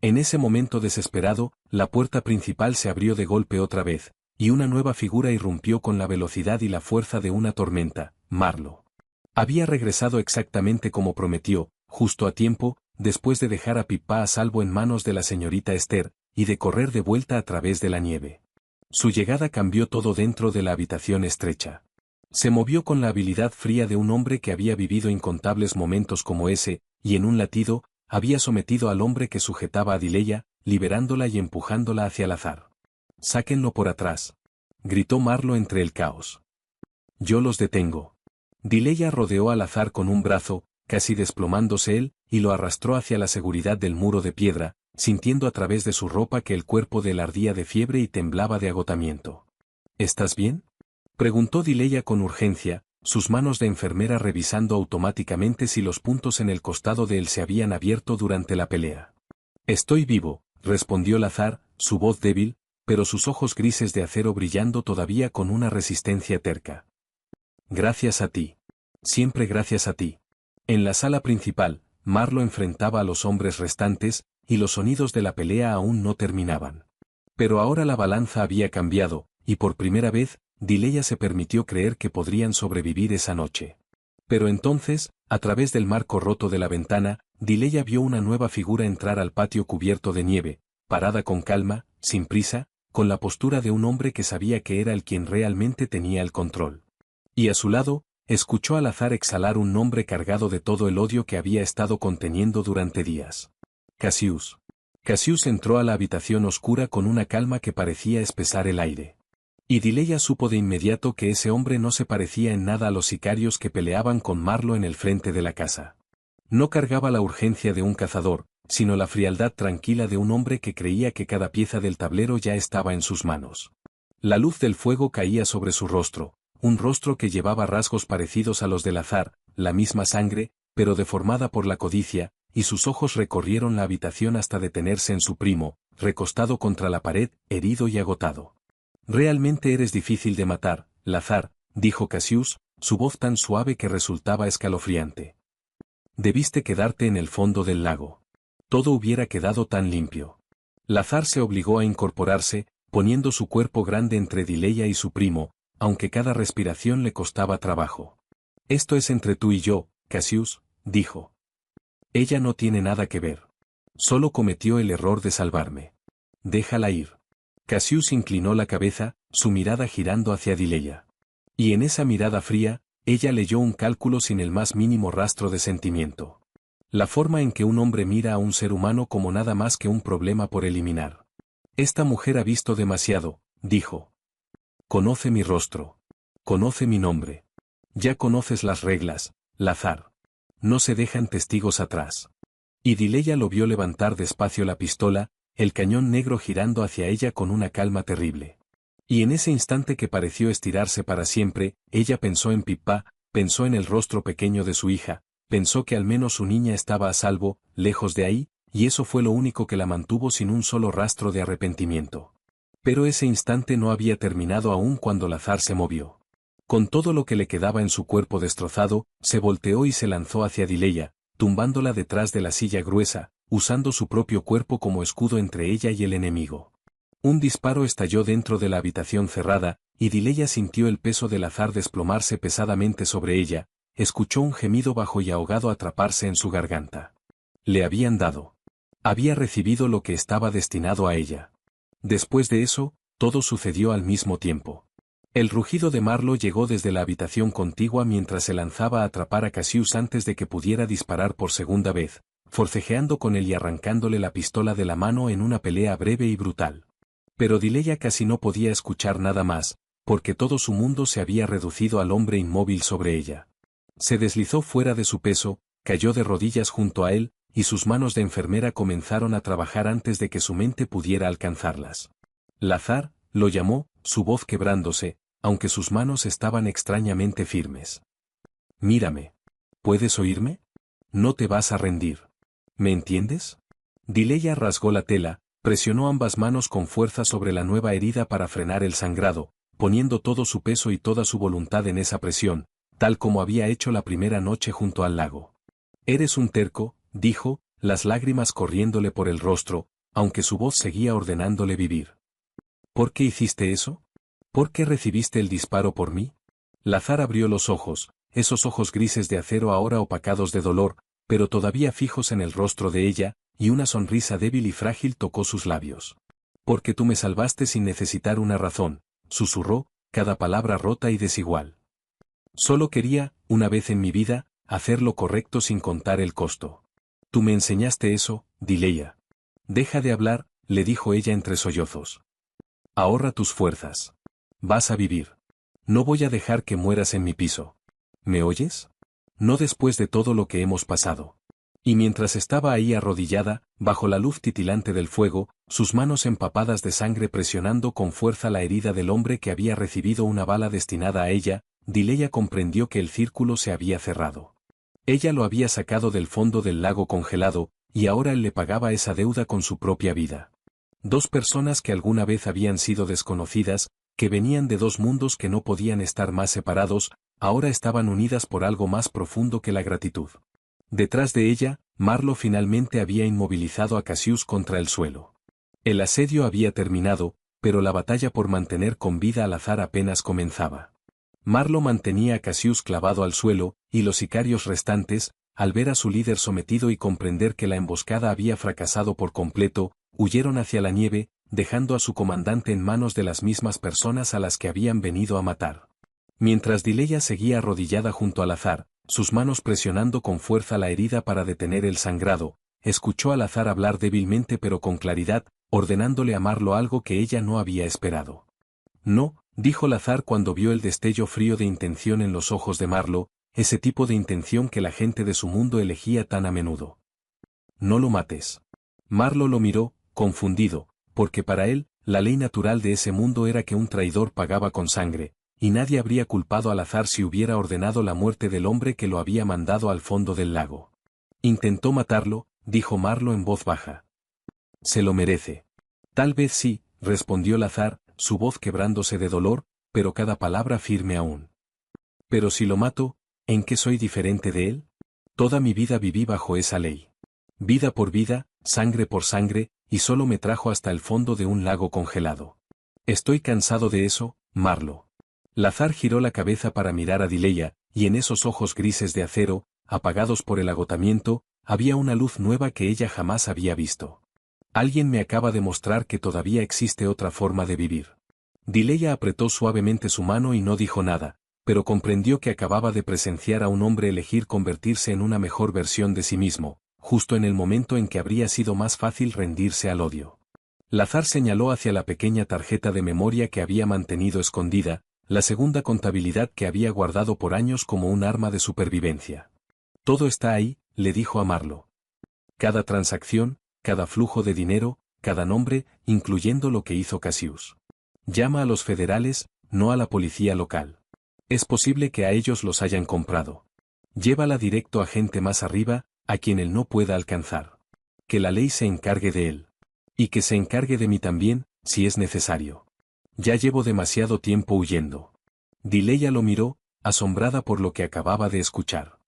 En ese momento desesperado, la puerta principal se abrió de golpe otra vez, y una nueva figura irrumpió con la velocidad y la fuerza de una tormenta, Marlo. Había regresado exactamente como prometió, justo a tiempo, después de dejar a Pippa a salvo en manos de la señorita Esther, y de correr de vuelta a través de la nieve. Su llegada cambió todo dentro de la habitación estrecha. Se movió con la habilidad fría de un hombre que había vivido incontables momentos como ese, y en un latido, había sometido al hombre que sujetaba a Dileya, liberándola y empujándola hacia Lazar. «Sáquenlo por atrás», gritó Marlo entre el caos. «Yo los detengo». Dileya rodeó al azar con un brazo, casi desplomándose él, y lo arrastró hacia la seguridad del muro de piedra, sintiendo a través de su ropa que el cuerpo de él ardía de fiebre y temblaba de agotamiento. ¿Estás bien?, preguntó Dileya con urgencia, sus manos de enfermera revisando automáticamente si los puntos en el costado de él se habían abierto durante la pelea. Estoy vivo, respondió Lazar, su voz débil, pero sus ojos grises de acero brillando todavía con una resistencia terca. Gracias a ti. Siempre gracias a ti. En la sala principal, Marlo enfrentaba a los hombres restantes, y los sonidos de la pelea aún no terminaban. Pero ahora la balanza había cambiado, y por primera vez, Dileya se permitió creer que podrían sobrevivir esa noche. Pero entonces, a través del marco roto de la ventana, Dileya vio una nueva figura entrar al patio cubierto de nieve, parada con calma, sin prisa, con la postura de un hombre que sabía que era el quien realmente tenía el control. Y a su lado, escuchó al azar exhalar un nombre cargado de todo el odio que había estado conteniendo durante días. Cassius. Cassius entró a la habitación oscura con una calma que parecía espesar el aire. Y Dileya supo de inmediato que ese hombre no se parecía en nada a los sicarios que peleaban con Marlo en el frente de la casa. No cargaba la urgencia de un cazador, sino la frialdad tranquila de un hombre que creía que cada pieza del tablero ya estaba en sus manos. La luz del fuego caía sobre su rostro, un rostro que llevaba rasgos parecidos a los del azar, la misma sangre, pero deformada por la codicia, y sus ojos recorrieron la habitación hasta detenerse en su primo, recostado contra la pared, herido y agotado. Realmente eres difícil de matar, Lazar, dijo Cassius, su voz tan suave que resultaba escalofriante. Debiste quedarte en el fondo del lago. Todo hubiera quedado tan limpio. Lazar se obligó a incorporarse, poniendo su cuerpo grande entre Dileya y su primo, aunque cada respiración le costaba trabajo. Esto es entre tú y yo, Cassius, dijo. Ella no tiene nada que ver. Solo cometió el error de salvarme. Déjala ir. Cassius inclinó la cabeza, su mirada girando hacia Dileya. Y en esa mirada fría, ella leyó un cálculo sin el más mínimo rastro de sentimiento. La forma en que un hombre mira a un ser humano como nada más que un problema por eliminar. Esta mujer ha visto demasiado, dijo. Conoce mi rostro. Conoce mi nombre. Ya conoces las reglas, Lazar. No se dejan testigos atrás. Y Dileya lo vio levantar despacio la pistola, el cañón negro girando hacia ella con una calma terrible. Y en ese instante que pareció estirarse para siempre, ella pensó en Pippa, pensó en el rostro pequeño de su hija, pensó que al menos su niña estaba a salvo, lejos de ahí, y eso fue lo único que la mantuvo sin un solo rastro de arrepentimiento. Pero ese instante no había terminado aún cuando Lazar se movió. Con todo lo que le quedaba en su cuerpo destrozado, se volteó y se lanzó hacia Dileya, tumbándola detrás de la silla gruesa, usando su propio cuerpo como escudo entre ella y el enemigo. Un disparo estalló dentro de la habitación cerrada, y Dileya sintió el peso del azar desplomarse pesadamente sobre ella, escuchó un gemido bajo y ahogado atraparse en su garganta. Le habían dado. Había recibido lo que estaba destinado a ella. Después de eso, todo sucedió al mismo tiempo. El rugido de Marlo llegó desde la habitación contigua mientras se lanzaba a atrapar a Cassius antes de que pudiera disparar por segunda vez, forcejeando con él y arrancándole la pistola de la mano en una pelea breve y brutal. Pero Dileya casi no podía escuchar nada más, porque todo su mundo se había reducido al hombre inmóvil sobre ella. Se deslizó fuera de su peso, cayó de rodillas junto a él, y sus manos de enfermera comenzaron a trabajar antes de que su mente pudiera alcanzarlas. Lazar, lo llamó, su voz quebrándose, aunque sus manos estaban extrañamente firmes. Mírame. ¿Puedes oírme? No te vas a rendir. ¿Me entiendes? Dileya rasgó la tela, presionó ambas manos con fuerza sobre la nueva herida para frenar el sangrado, poniendo todo su peso y toda su voluntad en esa presión, tal como había hecho la primera noche junto al lago. Eres un terco, dijo, las lágrimas corriéndole por el rostro, aunque su voz seguía ordenándole vivir. ¿Por qué hiciste eso? ¿Por qué recibiste el disparo por mí? Lazar abrió los ojos, esos ojos grises de acero ahora opacados de dolor, pero todavía fijos en el rostro de ella, y una sonrisa débil y frágil tocó sus labios. Porque tú me salvaste sin necesitar una razón, susurró, cada palabra rota y desigual. Solo quería, una vez en mi vida, hacer lo correcto sin contar el costo. Tú me enseñaste eso, Dileya. Deja de hablar, le dijo ella entre sollozos. Ahorra tus fuerzas. Vas a vivir. No voy a dejar que mueras en mi piso. ¿Me oyes? No después de todo lo que hemos pasado. Y mientras estaba ahí arrodillada, bajo la luz titilante del fuego, sus manos empapadas de sangre presionando con fuerza la herida del hombre que había recibido una bala destinada a ella, Dileya comprendió que el círculo se había cerrado. Ella lo había sacado del fondo del lago congelado, y ahora él le pagaba esa deuda con su propia vida. Dos personas que alguna vez habían sido desconocidas, que venían de dos mundos que no podían estar más separados, ahora estaban unidas por algo más profundo que la gratitud. Detrás de ella, Marlo finalmente había inmovilizado a Cassius contra el suelo. El asedio había terminado, pero la batalla por mantener con vida al azar apenas comenzaba. Marlo mantenía a Cassius clavado al suelo, y los sicarios restantes, al ver a su líder sometido y comprender que la emboscada había fracasado por completo, huyeron hacia la nieve, dejando a su comandante en manos de las mismas personas a las que habían venido a matar. Mientras Dileya seguía arrodillada junto al azar, sus manos presionando con fuerza la herida para detener el sangrado, escuchó al azar hablar débilmente pero con claridad, ordenándole a Marlo algo que ella no había esperado. No, dijo el azar cuando vio el destello frío de intención en los ojos de Marlo, ese tipo de intención que la gente de su mundo elegía tan a menudo. No lo mates. Marlo lo miró, confundido, porque para él, la ley natural de ese mundo era que un traidor pagaba con sangre, y nadie habría culpado al azar si hubiera ordenado la muerte del hombre que lo había mandado al fondo del lago. Intentó matarlo, dijo Marlo en voz baja. Se lo merece. Tal vez sí, respondió el azar, su voz quebrándose de dolor, pero cada palabra firme aún. Pero si lo mato, ¿en qué soy diferente de él? Toda mi vida viví bajo esa ley. Vida por vida, sangre por sangre, y solo me trajo hasta el fondo de un lago congelado. Estoy cansado de eso, Marlo. Lazar giró la cabeza para mirar a Dileya, y en esos ojos grises de acero, apagados por el agotamiento, había una luz nueva que ella jamás había visto. Alguien me acaba de mostrar que todavía existe otra forma de vivir. Dileya apretó suavemente su mano y no dijo nada, pero comprendió que acababa de presenciar a un hombre elegir convertirse en una mejor versión de sí mismo, justo en el momento en que habría sido más fácil rendirse al odio. Lazar señaló hacia la pequeña tarjeta de memoria que había mantenido escondida, la segunda contabilidad que había guardado por años como un arma de supervivencia. Todo está ahí, le dijo a Marlo. Cada transacción, cada flujo de dinero, cada nombre, incluyendo lo que hizo Cassius. Llama a los federales, no a la policía local. Es posible que a ellos los hayan comprado. Llévala directo a gente más arriba, a quien él no pueda alcanzar. Que la ley se encargue de él. Y que se encargue de mí también, si es necesario. Ya llevo demasiado tiempo huyendo. Dileya lo miró, asombrada por lo que acababa de escuchar.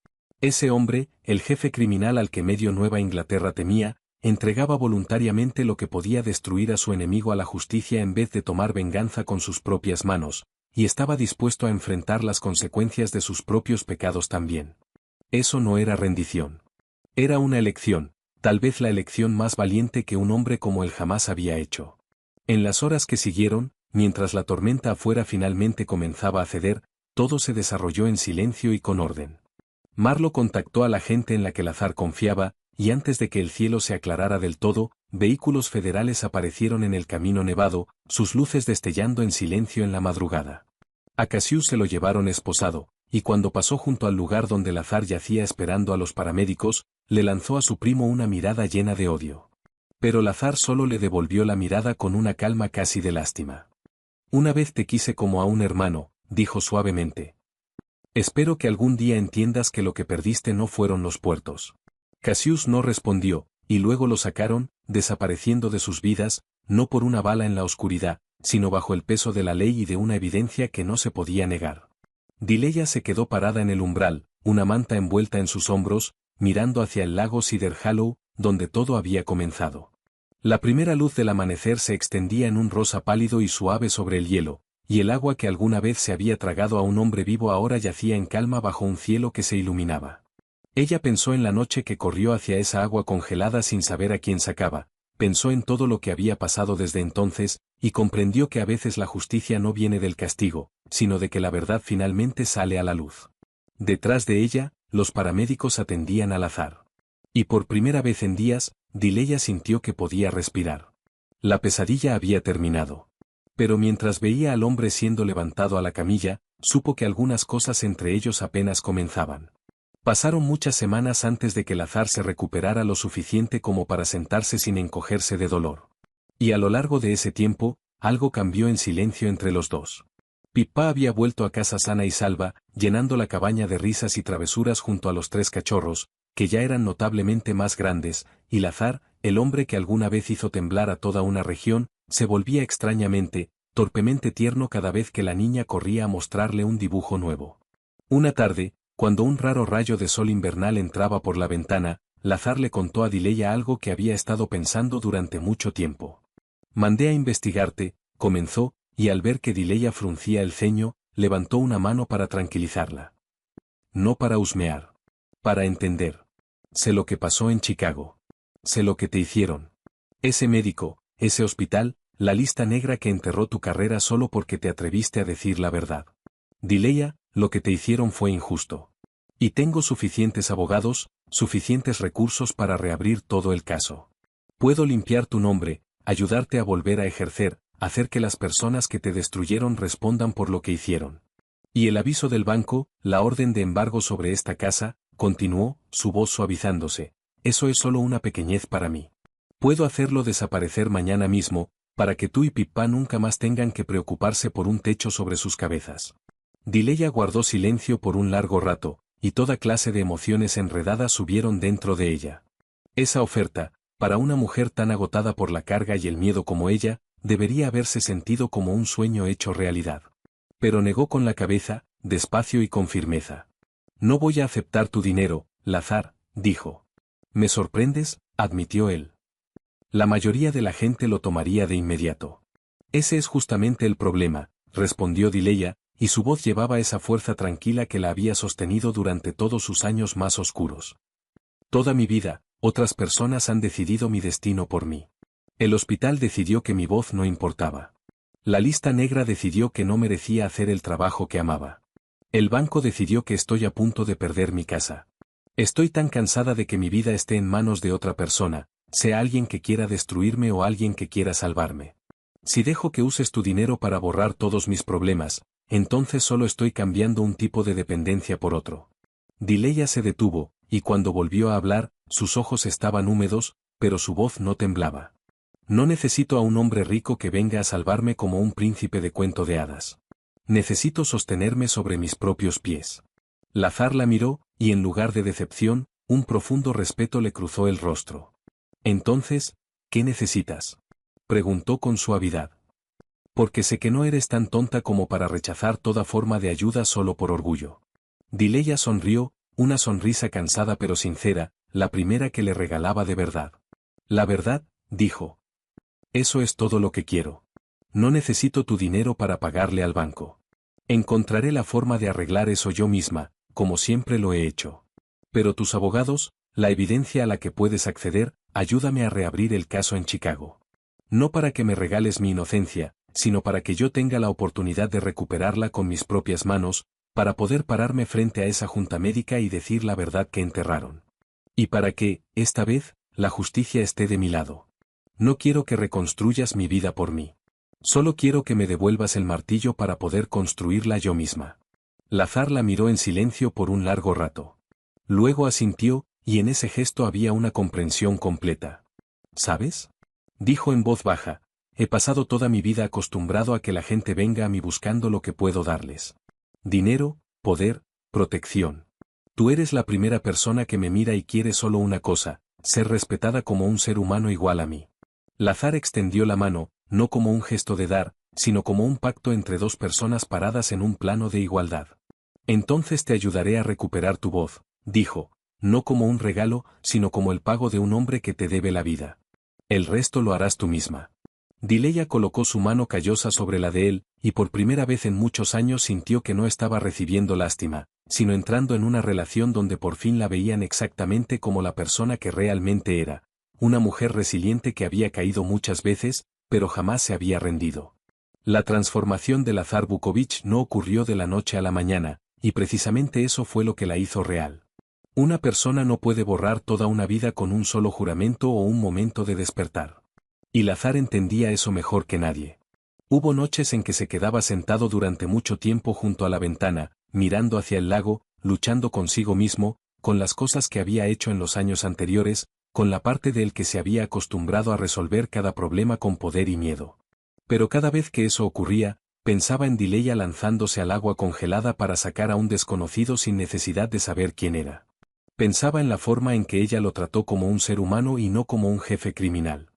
Ese hombre, el jefe criminal al que medio Nueva Inglaterra temía, entregaba voluntariamente lo que podía destruir a su enemigo a la justicia en vez de tomar venganza con sus propias manos, y estaba dispuesto a enfrentar las consecuencias de sus propios pecados también. Eso no era rendición. Era una elección, tal vez la elección más valiente que un hombre como él jamás había hecho. En las horas que siguieron, mientras la tormenta afuera finalmente comenzaba a ceder, todo se desarrolló en silencio y con orden. Marlo contactó a la gente en la que Lazar confiaba, y antes de que el cielo se aclarara del todo, vehículos federales aparecieron en el camino nevado, sus luces destellando en silencio en la madrugada. A Cassius se lo llevaron esposado, y cuando pasó junto al lugar donde Lazar yacía esperando a los paramédicos, le lanzó a su primo una mirada llena de odio. Pero Lazar solo le devolvió la mirada con una calma casi de lástima. Una vez te quise como a un hermano, dijo suavemente. Espero que algún día entiendas que lo que perdiste no fueron los puertos. Cassius no respondió, y luego lo sacaron, desapareciendo de sus vidas, no por una bala en la oscuridad, sino bajo el peso de la ley y de una evidencia que no se podía negar. Dileya se quedó parada en el umbral, una manta envuelta en sus hombros, mirando hacia el lago Cedar Hollow, donde todo había comenzado. La primera luz del amanecer se extendía en un rosa pálido y suave sobre el hielo, y el agua que alguna vez se había tragado a un hombre vivo ahora yacía en calma bajo un cielo que se iluminaba. Ella pensó en la noche que corrió hacia esa agua congelada sin saber a quién sacaba, pensó en todo lo que había pasado desde entonces, y comprendió que a veces la justicia no viene del castigo, sino de que la verdad finalmente sale a la luz. Detrás de ella, los paramédicos atendían al azar. Y por primera vez en días, Dileya sintió que podía respirar. La pesadilla había terminado. Pero mientras veía al hombre siendo levantado a la camilla, supo que algunas cosas entre ellos apenas comenzaban. Pasaron muchas semanas antes de que Lazar se recuperara lo suficiente como para sentarse sin encogerse de dolor. Y a lo largo de ese tiempo, algo cambió en silencio entre los dos. Pippa había vuelto a casa sana y salva, llenando la cabaña de risas y travesuras junto a los 3 cachorros, que ya eran notablemente más grandes, y Lazar, el hombre que alguna vez hizo temblar a toda una región, se volvía extrañamente, torpemente tierno cada vez que la niña corría a mostrarle un dibujo nuevo. Una tarde, cuando un raro rayo de sol invernal entraba por la ventana, Lazar le contó a Dileya algo que había estado pensando durante mucho tiempo. «Mandé a investigarte», comenzó, y al ver que Dileya fruncía el ceño, levantó una mano para tranquilizarla. «No para husmear. Para entender. Sé lo que pasó en Chicago. Sé lo que te hicieron. Ese médico, ese hospital, la lista negra que enterró tu carrera solo porque te atreviste a decir la verdad. Dileya, lo que te hicieron fue injusto. Y tengo suficientes abogados, suficientes recursos para reabrir todo el caso. Puedo limpiar tu nombre, ayudarte a volver a ejercer, hacer que las personas que te destruyeron respondan por lo que hicieron. Y el aviso del banco, la orden de embargo sobre esta casa», continuó, su voz suavizándose, «eso es solo una pequeñez para mí. Puedo hacerlo desaparecer mañana mismo, para que tú y Pippa nunca más tengan que preocuparse por un techo sobre sus cabezas». Dileya guardó silencio por un largo rato, y toda clase de emociones enredadas subieron dentro de ella. Esa oferta, para una mujer tan agotada por la carga y el miedo como ella, debería haberse sentido como un sueño hecho realidad. Pero negó con la cabeza, despacio y con firmeza. «No voy a aceptar tu dinero, Lazar», dijo. «Me sorprendes», admitió él. «La mayoría de la gente lo tomaría de inmediato». «Ese es justamente el problema», respondió Dileya, y su voz llevaba esa fuerza tranquila que la había sostenido durante todos sus años más oscuros. «Toda mi vida, otras personas han decidido mi destino por mí. El hospital decidió que mi voz no importaba. La lista negra decidió que no merecía hacer el trabajo que amaba. El banco decidió que estoy a punto de perder mi casa. Estoy tan cansada de que mi vida esté en manos de otra persona, sea alguien que quiera destruirme o alguien que quiera salvarme. Si dejo que uses tu dinero para borrar todos mis problemas, entonces solo estoy cambiando un tipo de dependencia por otro». Dileya se detuvo, y cuando volvió a hablar, sus ojos estaban húmedos, pero su voz no temblaba. «No necesito a un hombre rico que venga a salvarme como un príncipe de cuento de hadas. Necesito sostenerme sobre mis propios pies». Lazar la miró, y en lugar de decepción, un profundo respeto le cruzó el rostro. «Entonces, ¿qué necesitas?», preguntó con suavidad. «Porque sé que no eres tan tonta como para rechazar toda forma de ayuda solo por orgullo». Dileya sonrió, una sonrisa cansada pero sincera, la primera que le regalaba de verdad. «La verdad», dijo. «Eso es todo lo que quiero. No necesito tu dinero para pagarle al banco. Encontraré la forma de arreglar eso yo misma, como siempre lo he hecho. Pero tus abogados, la evidencia a la que puedes acceder, ayúdame a reabrir el caso en Chicago. No para que me regales mi inocencia, sino para que yo tenga la oportunidad de recuperarla con mis propias manos, para poder pararme frente a esa junta médica y decir la verdad que enterraron. Y para que, esta vez, la justicia esté de mi lado. No quiero que reconstruyas mi vida por mí. Solo quiero que me devuelvas el martillo para poder construirla yo misma». Lazar la miró en silencio por un largo rato. Luego asintió, y en ese gesto había una comprensión completa. «¿Sabes?», dijo en voz baja, «he pasado toda mi vida acostumbrado a que la gente venga a mí buscando lo que puedo darles. Dinero, poder, protección. Tú eres la primera persona que me mira y quiere solo una cosa, ser respetada como un ser humano igual a mí». Lazar extendió la mano, no como un gesto de dar, sino como un pacto entre dos personas paradas en un plano de igualdad. «Entonces te ayudaré a recuperar tu voz», dijo, «no como un regalo, sino como el pago de un hombre que te debe la vida. El resto lo harás tú misma». Dileya colocó su mano callosa sobre la de él, y por primera vez en muchos años sintió que no estaba recibiendo lástima, sino entrando en una relación donde por fin la veían exactamente como la persona que realmente era, una mujer resiliente que había caído muchas veces, pero jamás se había rendido. La transformación de Lazar Vukovich no ocurrió de la noche a la mañana, y precisamente eso fue lo que la hizo real. Una persona no puede borrar toda una vida con un solo juramento o un momento de despertar. Y Lazar entendía eso mejor que nadie. Hubo noches en que se quedaba sentado durante mucho tiempo junto a la ventana, mirando hacia el lago, luchando consigo mismo, con las cosas que había hecho en los años anteriores, con la parte de él que se había acostumbrado a resolver cada problema con poder y miedo. Pero cada vez que eso ocurría, pensaba en Dileya lanzándose al agua congelada para sacar a un desconocido sin necesidad de saber quién era. Pensaba en la forma en que ella lo trató como un ser humano y no como un jefe criminal.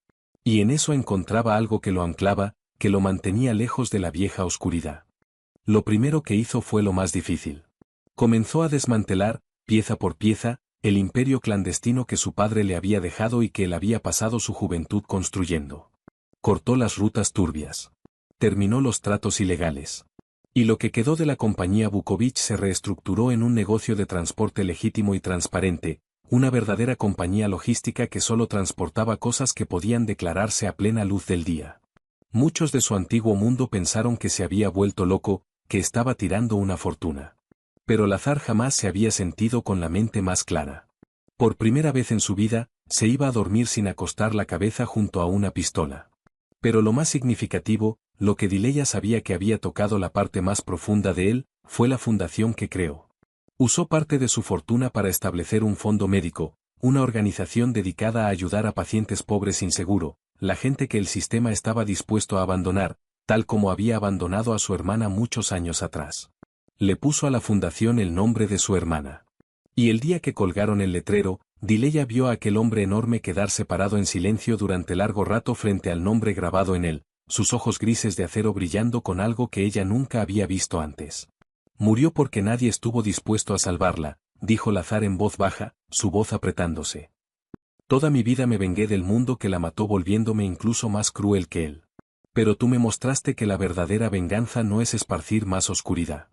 Y en eso encontraba algo que lo anclaba, que lo mantenía lejos de la vieja oscuridad. Lo primero que hizo fue lo más difícil. Comenzó a desmantelar, pieza por pieza, el imperio clandestino que su padre le había dejado y que él había pasado su juventud construyendo. Cortó las rutas turbias. Terminó los tratos ilegales. Y lo que quedó de la compañía Vukovich se reestructuró en un negocio de transporte legítimo y transparente, una verdadera compañía logística que solo transportaba cosas que podían declararse a plena luz del día. Muchos de su antiguo mundo pensaron que se había vuelto loco, que estaba tirando una fortuna. Pero Lazar jamás se había sentido con la mente más clara. Por primera vez en su vida, se iba a dormir sin acostar la cabeza junto a una pistola. Pero lo más significativo, lo que Dileya sabía que había tocado la parte más profunda de él, fue la fundación que creó. Usó parte de su fortuna para establecer un fondo médico, una organización dedicada a ayudar a pacientes pobres sin seguro, la gente que el sistema estaba dispuesto a abandonar, tal como había abandonado a su hermana muchos años atrás. Le puso a la fundación el nombre de su hermana. Y el día que colgaron el letrero, Dileya vio a aquel hombre enorme quedarse parado en silencio durante largo rato frente al nombre grabado en él, sus ojos grises de acero brillando con algo que ella nunca había visto antes. Murió porque nadie estuvo dispuesto a salvarla, dijo Lazar en voz baja, su voz apretándose. Toda mi vida me vengué del mundo que la mató volviéndome incluso más cruel que él. Pero tú me mostraste que la verdadera venganza no es esparcir más oscuridad.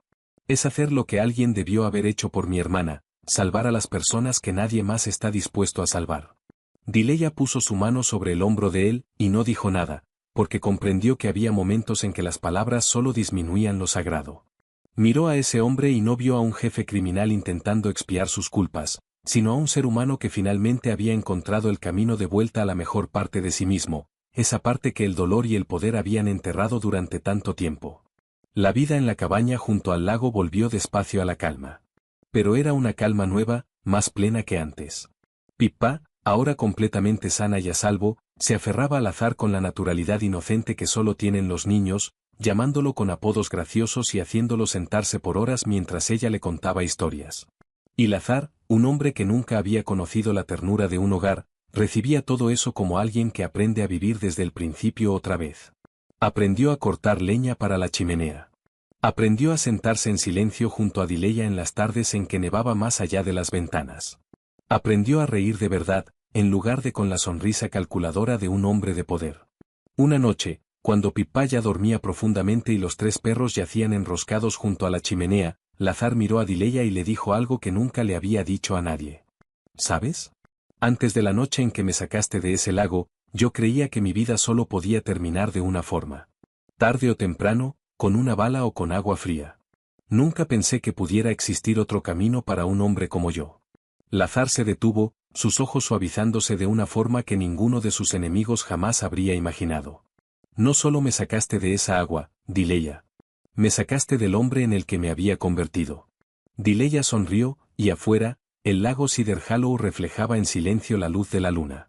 Es hacer lo que alguien debió haber hecho por mi hermana, salvar a las personas que nadie más está dispuesto a salvar. Dileya puso su mano sobre el hombro de él, y no dijo nada, porque comprendió que había momentos en que las palabras solo disminuían lo sagrado. Miró a ese hombre y no vio a un jefe criminal intentando expiar sus culpas, sino a un ser humano que finalmente había encontrado el camino de vuelta a la mejor parte de sí mismo, esa parte que el dolor y el poder habían enterrado durante tanto tiempo. La vida en la cabaña junto al lago volvió despacio a la calma. Pero era una calma nueva, más plena que antes. Pippa, ahora completamente sana y a salvo, se aferraba al azar con la naturalidad inocente que solo tienen los niños, llamándolo con apodos graciosos y haciéndolo sentarse por horas mientras ella le contaba historias. Y Lazar, un hombre que nunca había conocido la ternura de un hogar, recibía todo eso como alguien que aprende a vivir desde el principio otra vez. Aprendió a cortar leña para la chimenea. Aprendió a sentarse en silencio junto a Dileya en las tardes en que nevaba más allá de las ventanas. Aprendió a reír de verdad, en lugar de con la sonrisa calculadora de un hombre de poder. Una noche, cuando Pippa ya dormía profundamente y los tres perros yacían enroscados junto a la chimenea, Lazar miró a Dileya y le dijo algo que nunca le había dicho a nadie. ¿Sabes? Antes de la noche en que me sacaste de ese lago, yo creía que mi vida solo podía terminar de una forma. Tarde o temprano, con una bala o con agua fría. Nunca pensé que pudiera existir otro camino para un hombre como yo. Lazar se detuvo, sus ojos suavizándose de una forma que ninguno de sus enemigos jamás habría imaginado. No solo me sacaste de esa agua, Dileya. Me sacaste del hombre en el que me había convertido. Dileya sonrió, y afuera, el lago Cedar Hollow reflejaba en silencio la luz de la luna.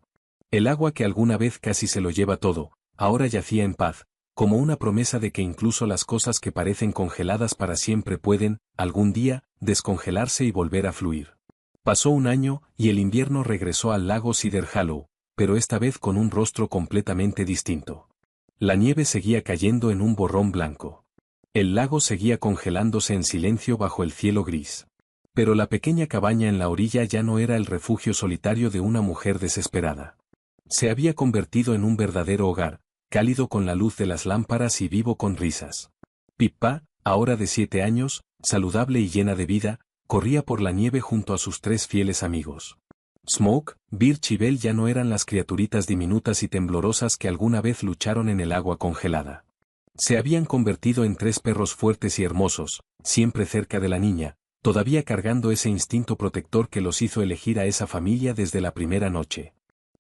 El agua que alguna vez casi se lo lleva todo, ahora yacía en paz, como una promesa de que incluso las cosas que parecen congeladas para siempre pueden, algún día, descongelarse y volver a fluir. Pasó un año, y el invierno regresó al lago Cedar Hollow, pero esta vez con un rostro completamente distinto. La nieve seguía cayendo en un borrón blanco. El lago seguía congelándose en silencio bajo el cielo gris. Pero la pequeña cabaña en la orilla ya no era el refugio solitario de una mujer desesperada. Se había convertido en un verdadero hogar, cálido con la luz de las lámparas y vivo con risas. Pippa, ahora de 7 años, saludable y llena de vida, corría por la nieve junto a sus 3 fieles amigos. Smoke, Birch y Bell ya no eran las criaturitas diminutas y temblorosas que alguna vez lucharon en el agua congelada. Se habían convertido en 3 perros fuertes y hermosos, siempre cerca de la niña, todavía cargando ese instinto protector que los hizo elegir a esa familia desde la primera noche.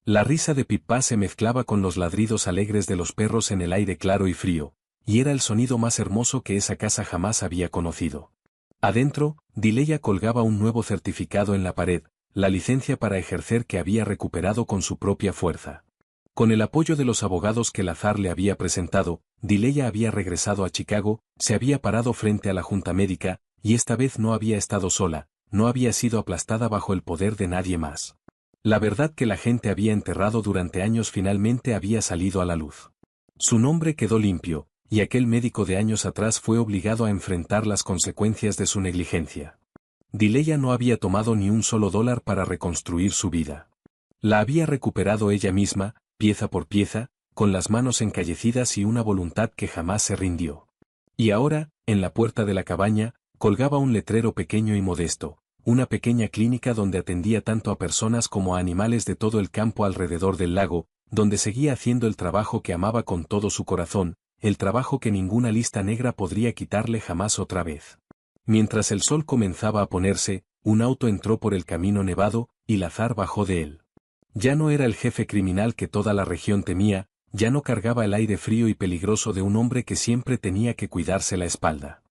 La risa de Pippa se mezclaba con los ladridos alegres de los perros en el aire claro y frío, y era el sonido más hermoso que esa casa jamás había conocido. Adentro, Dileya colgaba un nuevo certificado en la pared, la licencia para ejercer que había recuperado con su propia fuerza. Con el apoyo de los abogados que Lazar le había presentado, Dileya había regresado a Chicago, se había parado frente a la junta médica, y esta vez no había estado sola, no había sido aplastada bajo el poder de nadie más. La verdad que la gente había enterrado durante años finalmente había salido a la luz. Su nombre quedó limpio, y aquel médico de años atrás fue obligado a enfrentar las consecuencias de su negligencia. Dileya no había tomado ni un solo dólar para reconstruir su vida. La había recuperado ella misma, pieza por pieza, con las manos encallecidas y una voluntad que jamás se rindió. Y ahora, en la puerta de la cabaña, colgaba un letrero pequeño y modesto, una pequeña clínica donde atendía tanto a personas como a animales de todo el campo alrededor del lago, donde seguía haciendo el trabajo que amaba con todo su corazón, el trabajo que ninguna lista negra podría quitarle jamás otra vez. Mientras el sol comenzaba a ponerse, un auto entró por el camino nevado, y Lazar bajó de él. Ya no era el jefe criminal que toda la región temía, ya no cargaba el aire frío y peligroso de un hombre que siempre tenía que cuidarse la espalda.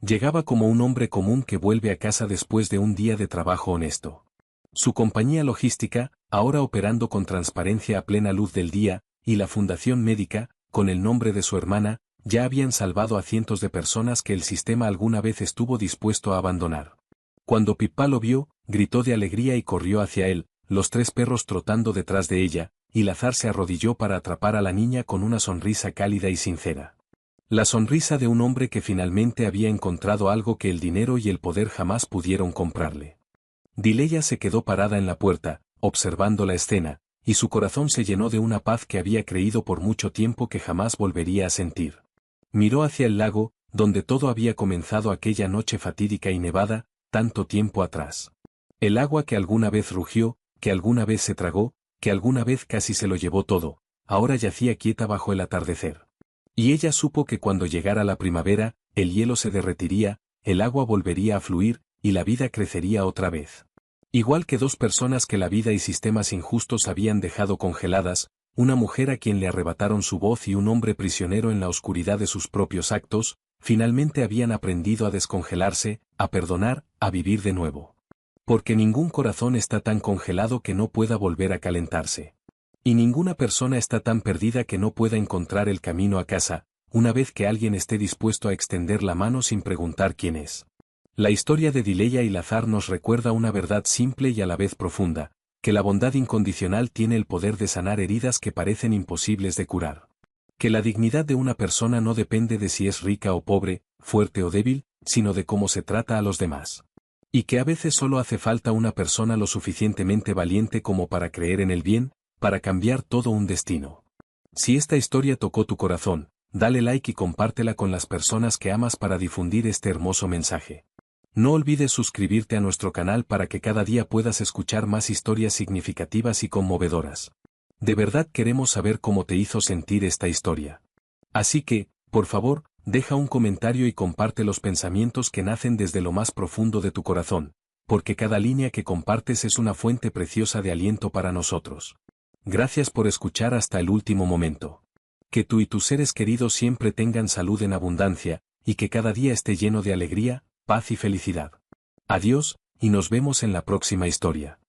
Llegaba como un hombre común que vuelve a casa después de un día de trabajo honesto. Su compañía logística, ahora operando con transparencia a plena luz del día, y la fundación médica, con el nombre de su hermana, ya habían salvado a cientos de personas que el sistema alguna vez estuvo dispuesto a abandonar. Cuando Pippa lo vio, gritó de alegría y corrió hacia él, los 3 perros trotando detrás de ella, y Lazar se arrodilló para atrapar a la niña con una sonrisa cálida y sincera. La sonrisa de un hombre que finalmente había encontrado algo que el dinero y el poder jamás pudieron comprarle. Dileya se quedó parada en la puerta, observando la escena, y su corazón se llenó de una paz que había creído por mucho tiempo que jamás volvería a sentir. Miró hacia el lago, donde todo había comenzado aquella noche fatídica y nevada, tanto tiempo atrás. El agua que alguna vez rugió, que alguna vez se tragó, que alguna vez casi se lo llevó todo, ahora yacía quieta bajo el atardecer. Y ella supo que cuando llegara la primavera, el hielo se derretiría, el agua volvería a fluir, y la vida crecería otra vez. Igual que 2 personas que la vida y sistemas injustos habían dejado congeladas, una mujer a quien le arrebataron su voz y un hombre prisionero en la oscuridad de sus propios actos, finalmente habían aprendido a descongelarse, a perdonar, a vivir de nuevo. Porque ningún corazón está tan congelado que no pueda volver a calentarse. Y ninguna persona está tan perdida que no pueda encontrar el camino a casa, una vez que alguien esté dispuesto a extender la mano sin preguntar quién es. La historia de Dileya y Lazar nos recuerda una verdad simple y a la vez profunda, que la bondad incondicional tiene el poder de sanar heridas que parecen imposibles de curar. Que la dignidad de una persona no depende de si es rica o pobre, fuerte o débil, sino de cómo se trata a los demás. Y que a veces solo hace falta una persona lo suficientemente valiente como para creer en el bien, para cambiar todo un destino. Si esta historia tocó tu corazón, dale like y compártela con las personas que amas para difundir este hermoso mensaje. No olvides suscribirte a nuestro canal para que cada día puedas escuchar más historias significativas y conmovedoras. De verdad queremos saber cómo te hizo sentir esta historia. Así que, por favor, deja un comentario y comparte los pensamientos que nacen desde lo más profundo de tu corazón, porque cada línea que compartes es una fuente preciosa de aliento para nosotros. Gracias por escuchar hasta el último momento. Que tú y tus seres queridos siempre tengan salud en abundancia, y que cada día esté lleno de alegría, paz y felicidad. Adiós, y nos vemos en la próxima historia.